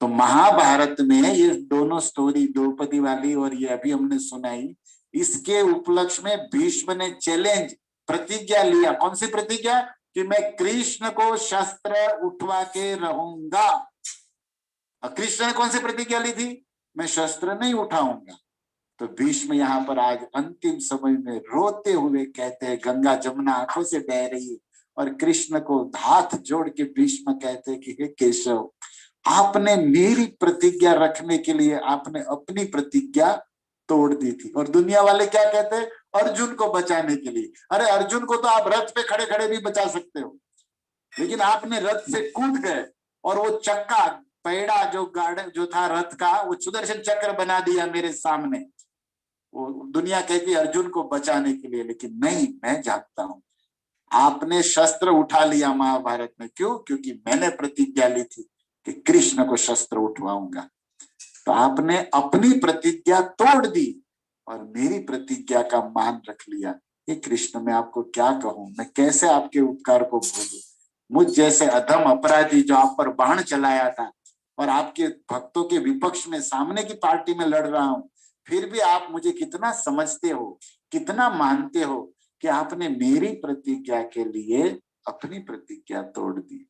तो महाभारत में ये दोनों स्टोरी, द्रौपदी वाली और ये अभी हमने सुनाई, इसके उपलक्ष्य में भीष्म ने चैलेंज, प्रतिज्ञा लिया। कौन सी प्रतिज्ञा? कि मैं कृष्ण को शस्त्र उठवा के रहूंगा। कृष्ण ने कौन सी प्रतिज्ञा ली थी? मैं शस्त्र नहीं उठाऊंगा। तो भीष्म यहाँ पर आज अंतिम समय में रोते हुए कहते हैं, गंगा जमुना आंखों से बह रही है, और कृष्ण को हाथ जोड़ के भीष्म कहते हैं कि हे केशव, आपने मेरी प्रतिज्ञा रखने के लिए आपने अपनी प्रतिज्ञा तोड़ दी थी। और दुनिया वाले क्या कहते हैं? अर्जुन को बचाने के लिए। अरे अर्जुन को तो आप रथ पे खड़े खड़े भी बचा सकते हो, लेकिन आपने रथ से कूद गए और वो चक्का, पैड़ा जो गार्डन जो था रथ का, वो सुदर्शन चक्र बना दिया मेरे सामने। वो दुनिया कहती है अर्जुन को बचाने के लिए, लेकिन नहीं, मैं जानता हूं आपने शस्त्र उठा लिया महाभारत में। क्यों? क्योंकि मैंने प्रतिज्ञा ली थी कि कृष्ण को शस्त्र उठवाऊंगा। तो आपने अपनी प्रतिज्ञा तोड़ दी और मेरी प्रतिज्ञा का मान रख लिया। ये कृष्ण, मैं आपको क्या कहूं, मैं कैसे आपके उपकार को भूलूं? मुझ जैसे अधम अपराधी जो आप पर बाण चलाया था और आपके भक्तों के विपक्ष में सामने की पार्टी में लड़ रहा हूं, फिर भी आप मुझे कितना समझते हो, कितना मानते हो कि आपने मेरी प्रतिज्ञा के लिए अपनी प्रतिज्ञा तोड़ दी।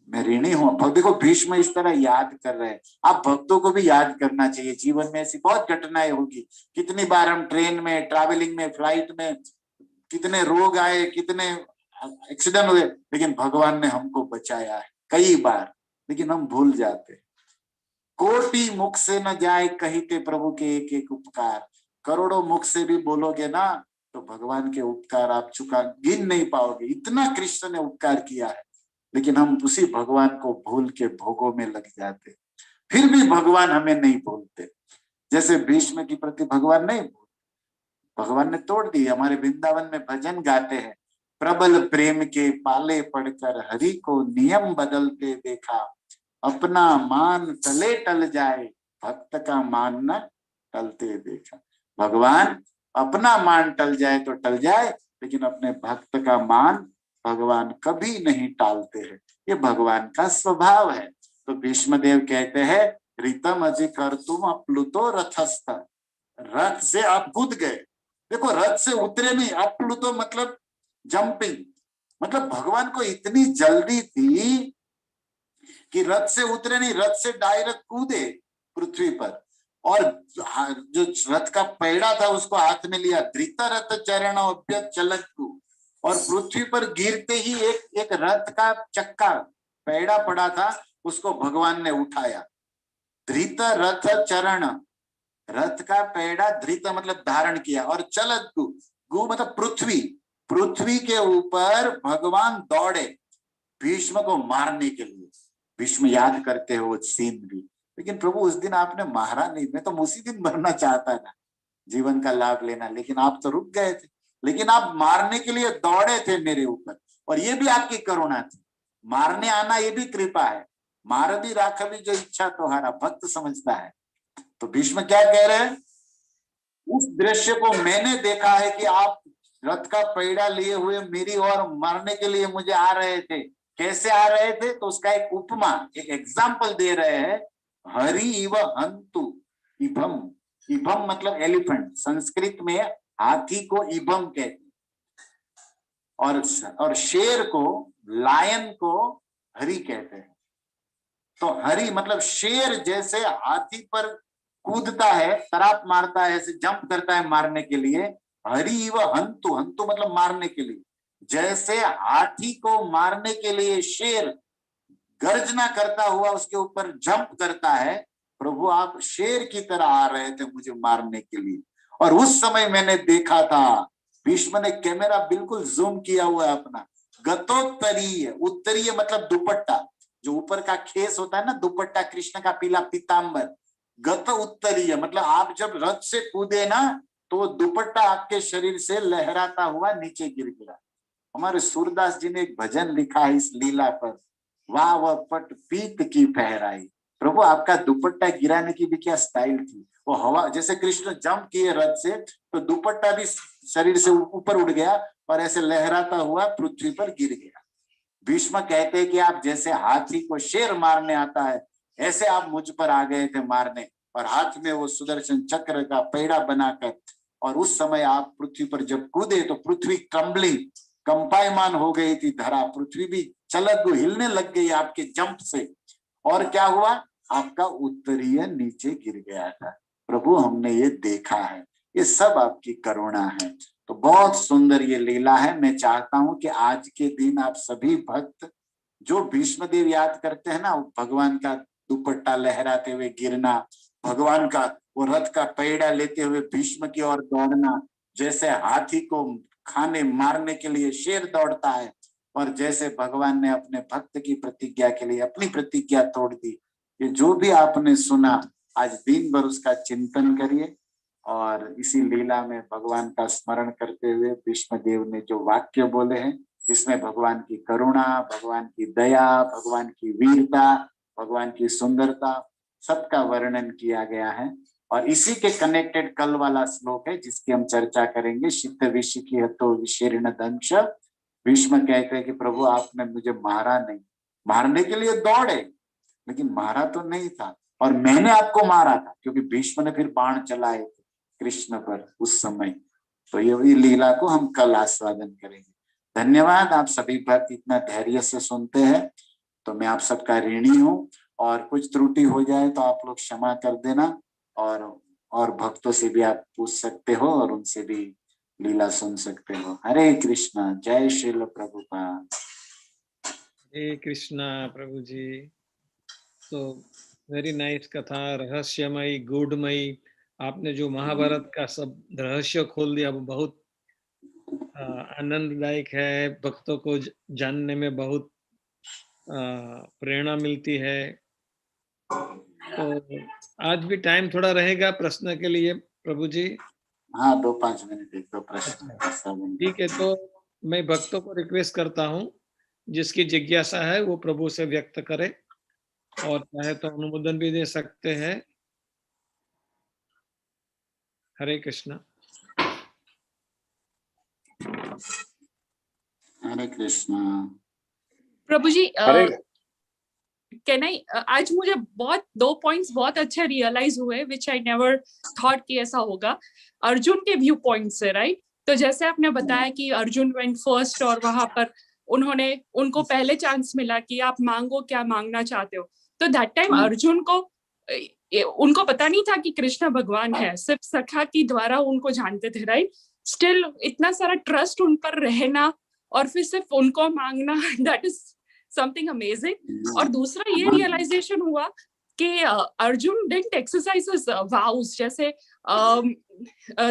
मैं ऋणी हूं। देखो भीष्म इस तरह याद कर रहे हैं, आप भक्तों को भी याद करना चाहिए। जीवन में ऐसी बहुत घटनाएं होगी, कितनी बार हम ट्रेन में, ट्रैवलिंग में, फ्लाइट में, कितने रोग आए, कितने एक्सीडेंट हुए, लेकिन भगवान ने हमको बचाया है कई बार, लेकिन हम भूल जाते। कोटि मुख से न जाए कहते प्रभु के एक एक उपकार। करोड़ों मुख से भी बोलोगे ना, तो भगवान के उपकार आप गिन नहीं पाओगे, इतना कृष्ण ने उपकार किया है। लेकिन हम उसी भगवान को भूल के भोगों में लग जाते, फिर भी भगवान हमें नहीं भूलते। जैसे भीष्म की प्रति भगवान नहीं भूलते, भगवान ने तोड़ दी। हमारे वृंदावन में भजन गाते हैं, प्रबल प्रेम के पाले पड़कर हरि को नियम बदलते देखा, अपना मान टले टल जाए भक्त का मान न टलते देखा। भगवान अपना मान टल जाए तो टल जाए, लेकिन अपने भक्त का मान भगवान कभी नहीं टालते हैं। ये भगवान का स्वभाव है। तो भीष्मदेव कहते हैं, रीतम अजि कर तुम अप्लुतो रथस्थ। रथ से आप कूद गए। देखो रथ से उतरे नहीं, अप्लुतो मतलब जंपिंग, मतलब भगवान को इतनी जल्दी थी कि रथ से उतरे नहीं, रथ से डायरेक्ट कूदे पृथ्वी पर। और जो रथ का पैड़ा था उसको हाथ में लिया, धृता रथ चरण चलत, और पृथ्वी पर गिरते ही एक रथ का चक्का पैड़ा पड़ा था, उसको भगवान ने उठाया। धृत रथ चरण, रथ का पैड़ा, धृत मतलब धारण किया, और चलत गु मतलब पृथ्वी, पृथ्वी के ऊपर भगवान दौड़े भीष्म को मारने के लिए। भीष्म याद करते हो सीन भी, लेकिन प्रभु उस दिन आपने मारा नहीं, मैं तो उसी दिन मरना चाहता था। जीवन का लाभ लेना, लेकिन आप तो रुक गए थे। लेकिन आप मारने के लिए दौड़े थे मेरे ऊपर, और ये भी आपकी करुणा थी। मारने आना ये भी कृपा है। मार भी राखवी जो इच्छा तुम्हारा, भक्त समझता है। तो भीष्म क्या कह रहे हैं, उस दृश्य को मैंने देखा है कि आप रथ का पैड़ा लिए हुए मेरी ओर मारने के लिए मुझे आ रहे थे। कैसे आ रहे थे, तो उसका एक उपमा, एक एग्जाम्पल दे रहे हैं। हरि इव हंतु, इभम, इभम मतलब एलिफेंट, संस्कृत में हाथी को इभम कहते हैं, और शेर को, लायन को हरि कहते हैं। तो हरि मतलब शेर जैसे हाथी पर कूदता है, तराप मारता है, ऐसे जंप करता है मारने के लिए। हरि व हंतु, हंतु मतलब मारने के लिए। जैसे हाथी को मारने के लिए शेर गर्जना करता हुआ उसके ऊपर जंप करता है, प्रभु आप शेर की तरह आ रहे थे मुझे मारने के लिए। और उस समय मैंने देखा था, भीष्म ने कैमरा बिल्कुल जूम किया हुआ है अपना, गतोत्तरीय, उत्तरीय मतलब दुपट्टा, जो ऊपर का खेस होता है ना, दुपट्टा कृष्ण का पीला पीताम्बर। गत उत्तरीय मतलब आप जब रथ से कूदे ना, तो दुपट्टा आपके शरीर से लहराता हुआ नीचे गिर गया। हमारे सूरदास जी ने एक भजन लिखा है इस लीला पर, वाह वह पट पीत की फहराई। प्रभु आपका दुपट्टा गिराने की भी क्या स्टाइल थी। वो हवा, जैसे कृष्ण जंप किए रथ से, तो दुपट्टा भी शरीर से ऊपर उड़ गया और ऐसे लहराता हुआ पृथ्वी पर गिर गया। भीष्म कहते हैं कि आप जैसे हाथी को शेर मारने आता है, ऐसे आप मुझ पर आ गए थे मारने, और हाथ में वो सुदर्शन चक्र का पैड़ा बनाकर। और उस समय आप पृथ्वी पर जब कूदे तो पृथ्वी कंबली, कंपायमान हो गई थी धरा, पृथ्वी भी चलक हिलने लग गई आपके जंप से। और क्या हुआ, आपका उत्तरीय नीचे गिर गया था। प्रभु हमने ये देखा है, ये सब आपकी करुणा है। तो बहुत सुंदर ये लीला है। मैं चाहता हूं कि आज के दिन आप सभी भक्त जो भीष्मदेव याद करते हैं ना, भगवान का दुपट्टा लहराते हुए गिरना, भगवान का वो रथ का पैड़ा लेते हुए भीष्म की ओर दौड़ना, जैसे हाथी को खाने मारने के लिए शेर दौड़ता है, और जैसे भगवान ने अपने भक्त की प्रतिज्ञा के लिए अपनी प्रतिज्ञा तोड़ दी। ये जो भी आपने सुना, आज दिन भर उसका चिंतन करिए, और इसी लीला में भगवान का स्मरण करते हुए भीष्मदेव ने जो वाक्य बोले हैं, इसमें भगवान की करुणा, भगवान की दया, भगवान की वीरता, भगवान की सुंदरता सबका वर्णन किया गया है। और इसी के कनेक्टेड कल वाला श्लोक है जिसकी हम चर्चा करेंगे, शित विशिकी हतो विशीर्ण दंश। भीष्म कहते हैं कि प्रभु आपने मुझे मारा नहीं, मारने के लिए दौड़े लेकिन मारा तो नहीं था, और मैंने आपको मारा था क्योंकि भीष्म ने फिर बाण चलाए थे कृष्ण पर उस समय। तो ये लीला को हम कल आस्वादन करेंगे। धन्यवाद, आप सभी भक्त इतना धैर्य से सुनते हैं, तो मैं आप सबका ऋणी हूँ। और कुछ त्रुटि हो जाए तो आप लोग क्षमा कर देना, और भक्तों से भी आप पूछ सकते हो और उनसे भी लीला सुन सकते हो। हरे कृष्णा, जय श्रील प्रभुपाद। हरे कृष्णा प्रभु जी। तो वेरी नाइस कथा, रहस्यमयी, गूढ़मयी। आपने जो महाभारत का सब रहस्य खोल दिया, वो बहुत आनंददायक है। भक्तों को जानने में बहुत प्रेरणा मिलती है। तो आज भी टाइम थोड़ा रहेगा प्रश्न के लिए प्रभु जी? हाँ, 2-5 मिनट, एक दो प्रश्न। अच्छा, ठीक है। तो मैं भक्तों को रिक्वेस्ट करता हूँ, जिसकी जिज्ञासा है वो प्रभु से व्यक्त करे, और चाहे तो अनुमोदन भी दे सकते हैं। हरे कृष्णा। हरे कृष्णा। प्रभु जी, हरे कैन आई, आज मुझे बहुत 2 पॉइंट्स बहुत अच्छे रियलाइज हुए, विच आई नेवर थॉट कि ऐसा होगा, अर्जुन के व्यू पॉइंट से, राइट। तो जैसे आपने बताया कि अर्जुन वेंट फर्स्ट, और वहां पर उनको पहले चांस मिला कि आप मांगो, क्या मांगना चाहते हो। तो दैट टाइम अर्जुन को, उनको पता नहीं था कि कृष्ण भगवान है, सिर्फ सखा की द्वारा उनको जानते थे, राइट। स्टिल इतना सारा ट्रस्ट उन पर रहना, और फिर सिर्फ उनको मांगना, दैट इज समथिंग अमेजिंग। और दूसरा ये रियलाइजेशन हुआ कि Arjun didn't exercise his vows. जैसे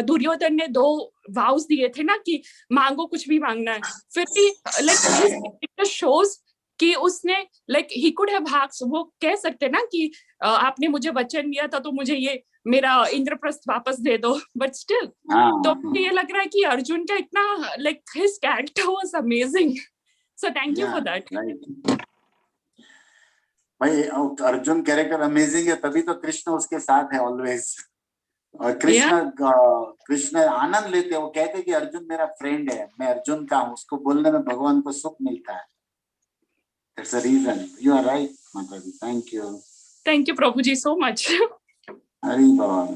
दुर्योधन ने 2 वाउस दिए थे ना कि मांगो, कुछ भी मांगना है, फिर भी लाइक शोज कि उसने like he could have hacks, वो कह सकते ना कि आपने मुझे वचन दिया था तो मुझे ये मेरा इंद्रप्रस्थ वापस दे दो, बट स्टिल तो मुझे ये लग रहा है कि अर्जुन का इतना like his character was amazing, so thank you for that. भाई अर्जुन कैरेक्टर अमेजिंग है, तभी तो कृष्ण उसके साथ है ऑलवेज। और कृष्ण आनंद लेते हैं, वो कहते हैं कि अर्जुन मेरा फ्रेंड है, मैं अर्जुन का हूँ, उसको बोलने में भगवान को सुख मिलता है। That's the reason. You are right, Mataji. Thank you. Thank you, Prabhuji, so much. Hari बोल।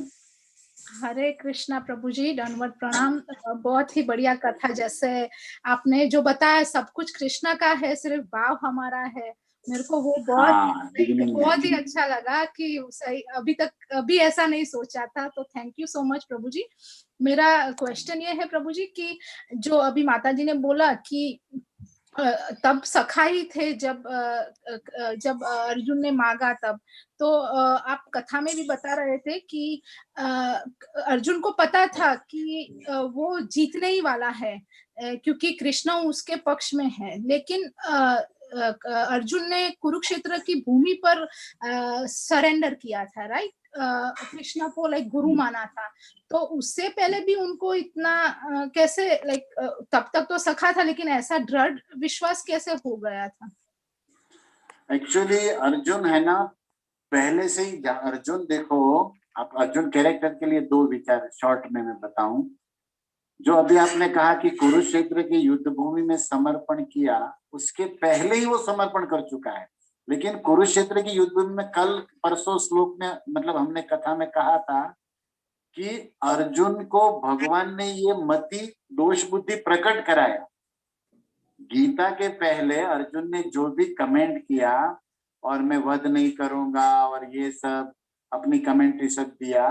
हरे कृष्णा प्रभु जी, दंडवत प्रणाम। बहुत ही बढ़िया कथा, जैसे आपने जो बताया सब कुछ कृष्णा का है, सिर्फ भाव हमारा है। मेरे को वो बहुत ही अच्छा लगा कि अभी ऐसा नहीं सोचा था, तो थैंक यू सो मच प्रभु जी। मेरा क्वेश्चन ये है प्रभु जी कि जो अभी माता जी ने बोला कि तब सखा ही थे जब अर्जुन ने मांगा तब, तो आप कथा में भी बता रहे थे कि अर्जुन को पता था कि वो जीतने ही वाला है, क्योंकि कृष्ण उसके पक्ष में है। लेकिन अर्जुन ने कुरुक्षेत्र की भूमि पर सरेंडर किया था, राइट? कृष्ण को लाइक गुरु माना था, तो उससे पहले भी उनको इतना कैसे लाइक तब तक तो सखा था, लेकिन ऐसा दृढ़ विश्वास कैसे हो गया था? एक्चुअली अर्जुन है ना, पहले से ही अर्जुन, देखो आप अर्जुन कैरेक्टर के लिए दो विचार शॉर्ट में मैं बताऊं। जो अभी आपने कहा कि कुरुक्षेत्र की युद्ध भूमि में समर्पण किया, उसके पहले ही वो समर्पण कर चुका है। लेकिन कुरुक्षेत्र की युद्ध भूमि में कल परसों श्लोक में मतलब हमने कथा में कहा था कि अर्जुन को भगवान ने ये मति दोष बुद्धि प्रकट कराया। गीता के पहले अर्जुन ने जो भी कमेंट किया और मैं वध नहीं करूंगा और ये सब अपनी कमेंट्री सब दिया,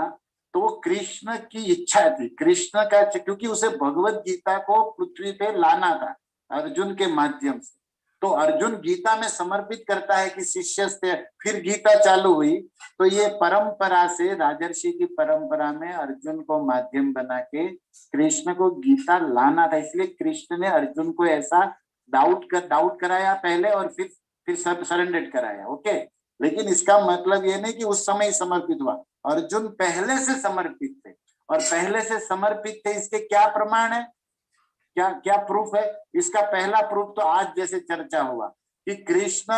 तो वो कृष्ण की इच्छा थी, कृष्ण का, क्योंकि उसे भगवत गीता को पृथ्वी पे लाना था अर्जुन के माध्यम से। तो अर्जुन गीता में समर्पित करता है कि शिष्य से, फिर गीता चालू हुई, तो ये परंपरा से, राजर्षि की परंपरा में अर्जुन को माध्यम बना के कृष्ण को गीता लाना था। इसलिए कृष्ण ने अर्जुन को ऐसा डाउट कराया पहले और फिर सरेंडर कराया। ओके, लेकिन इसका मतलब ये नहीं कि उस समय ही समर्पित हुआ, अर्जुन पहले से समर्पित थे। और पहले से समर्पित थे, इसके क्या प्रमाण है, क्या प्रूफ है? इसका पहला प्रूफ तो आज जैसे चर्चा हुआ कि कृष्ण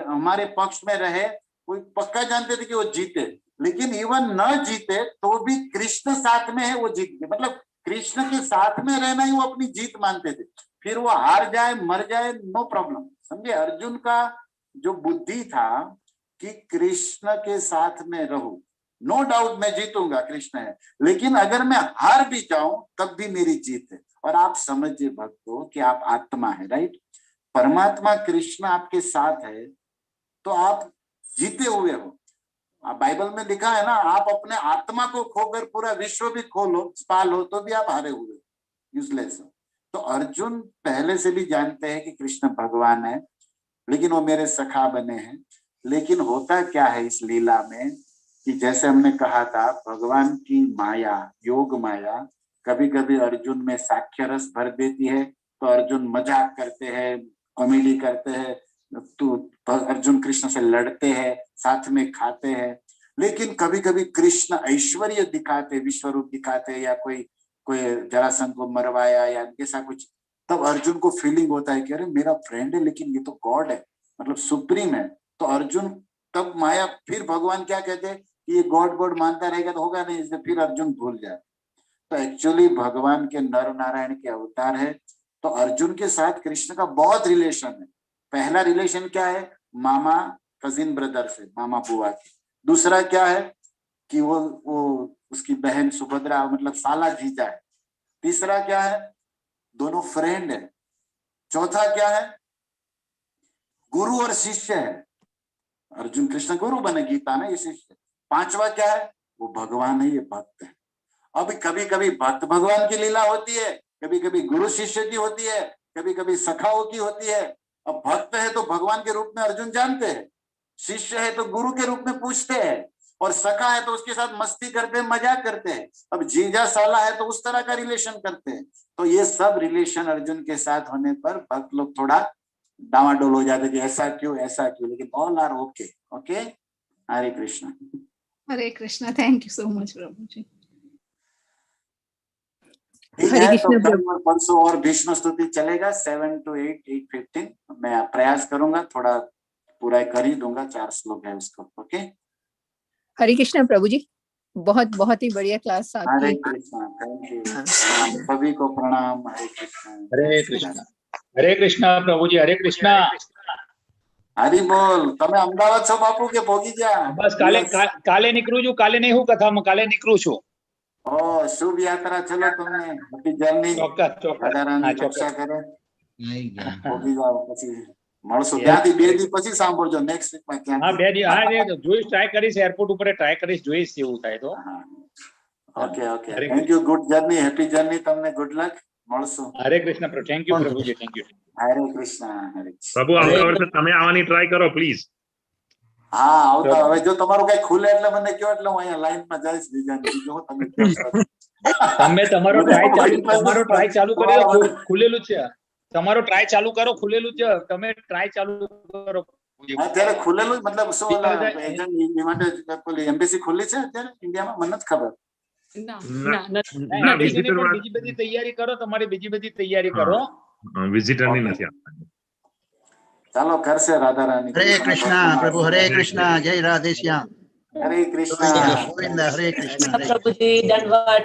हमारे पक्ष में रहे, कोई पक्का जानते थे कि वो जीते, लेकिन इवन न जीते तो भी कृष्ण साथ में है, वो जीत गए। मतलब कृष्ण के साथ में रहना ही वो अपनी जीत मानते थे। फिर वो हार जाए मर जाए नो प्रॉब्लम, समझे? अर्जुन का जो बुद्धि था कि कृष्ण के साथ में रहूं, नो डाउट मैं जीतूंगा, कृष्ण है, लेकिन अगर मैं हार भी जाऊं तब भी मेरी जीत है। और आप समझिए भक्तों कि आप आत्मा है, राइट? परमात्मा कृष्ण आपके साथ है तो आप जीते हुए हो। बाइबल में लिखा है ना, आप अपने आत्मा को खोकर पूरा विश्व भी पालो तो भी आप हारे हुए, यूजलेस हो। तो अर्जुन पहले से भी जानते हैं कि कृष्ण भगवान है, लेकिन वो मेरे सखा बने हैं। लेकिन होता क्या है इस लीला में कि जैसे हमने कहा था, भगवान की माया, योग माया कभी कभी अर्जुन में साक्ष्य रस भर देती है, तो अर्जुन मजाक करते हैं, कॉमेडी करते हैं, तो अर्जुन कृष्ण से लड़ते हैं, साथ में खाते हैं। लेकिन कभी कभी कृष्ण ऐश्वर्य दिखाते, विश्व रूप दिखाते, या कोई जरासंध को मरवाया या ऐसा कुछ, तब अर्जुन को फीलिंग होता है कि अरे मेरा फ्रेंड है लेकिन ये तो गॉड है, मतलब सुप्रीम है। तो अर्जुन तब माया, फिर भगवान क्या कहते हैं कि ये गॉड मानता रहेगा तो होगा नहीं, इसलिए फिर अर्जुन भूल जाए। तो एक्चुअली भगवान के नर नारायण के अवतार है, तो अर्जुन के साथ कृष्ण का बहुत रिलेशन है। पहला रिलेशन क्या है? मामा कजिन ब्रदर से, मामा बुआ की। दूसरा क्या है कि वो उसकी बहन सुभद्रा मतलब साला जीजा है। तीसरा क्या है? दोनों फ्रेंड है। चौथा क्या है? गुरु और शिष्य है। अर्जुन कृष्ण गुरु बने, गीता में ये शिष्य। पांचवा क्या है? वो भगवान है, ये भक्त है। अब कभी कभी भक्त भगवान की लीला होती है, कभी कभी गुरु शिष्य की होती है, कभी कभी सखाओं की होती है। अब भक्त है तो भगवान के रूप में अर्जुन जानते हैं, शिष्य है तो गुरु के रूप में पूछते हैं, और सखा है तो उसके साथ मस्ती करते हैं, मजाक करते हैं। अब जीजा साला है तो उस तरह का रिलेशन करते हैं। तो ये सब रिलेशन अर्जुन के साथ होने पर भक्त लोग थोड़ा डावाडोल हो जाते कि ऐसा क्यों, लेकिन all are okay. Okay, Hare Krishna. Hare Krishna, thank you so much प्रभु जी। ठीक हरे है, तो कृष्ण कल और परसों और भीष्म स्तुति चलेगा 7 to 8:15। मैं प्रयास करूंगा, थोड़ा पूरा कर ही दूंगा, 4 श्लोक है उसको। ओके, हरे कृष्ण प्रभु जी, बहुत बहुत ही बढ़िया क्लास हरे आपकी। Krishna, thank you. सभी को प्रणाम। हरे कृष्णा, हरे कृष्णा। हरे कृष्णा प्रभु जी, हरे कृष्णा। हरि बोल। તમે અમદાવાદ છો બાપુ કે ભોગી ગયા? બસ કાલે નીકળું છું, કાલે નહીં હું કથામાં, કાલે નીકળું છું। ઓ, શુભ યાત્રા, ચલો તમને હેપી જર્ની। ચોક્કસ ચોક્કસ, રાધા રાણી હા રક્ષા ચોક્કસ। કરે। ભોગી જાઓ, પછી મળશું। ત્યાંથી 2 દી પછી સાંભળજો, નેક્સ્ટ વીકમાં હા ક્યાંથી। 2 દી, હા એ જોઈશ, ટ્રાય કરીશ, એરપોર્ટ ઉપર ટ્રાય કરીશ, જોઈશ એવું થાય તો। Okay okay, Hare thank you, good journey, happy journey, તમને ગુડ લક, મળશું। હરે કૃષ્ણ પ્રભુ, થેન્ક યુ પ્રભુજી, થેન્ક યુ। હરે કૃષ્ણ, હરે કૃષ્ણ। પ્રભુ આવતા વર્ષે તમે આવવાની ટ્રાય કરો પ્લીઝ। હા, આવતા, હવે જો તમારું કઈ ખુલે એટલે મને કહો, એટલે હું અહીંયા લાઈનમાં જઈશ। બીજું હું તમે કહો છો। તમે તમારો ટ્રાય ચાલુ કરી દો, ખુલેલું છે તમારો, ટ્રાય ચાલુ કરો, ખુલેલું છે, તમે ટ્રાય ચાલુ કરો। અત્યારે ખુલેલું મતલબ શું, ઓલા એજન્ટ માટે પેલી એમ્બેસી ખુલ્લી છે અત્યારે ઇન્ડિયામાં? મને નથી ખબર। ના ના, ના ના, નથી. visitor વાળા- બીજી બધી તૈયારી કરો, તમારી બીજી બધી તૈયારી કરો। વિઝિટર ની નથી આપતા। ચાલો, કરશે રાધા રાની। हरे कृष्णा प्रभु, हरे कृष्णा, जय राधे श्याम। हरे कृष्णा। गोविंद, हरे कृष्णा, हरे प्रभु जी, दंडवत।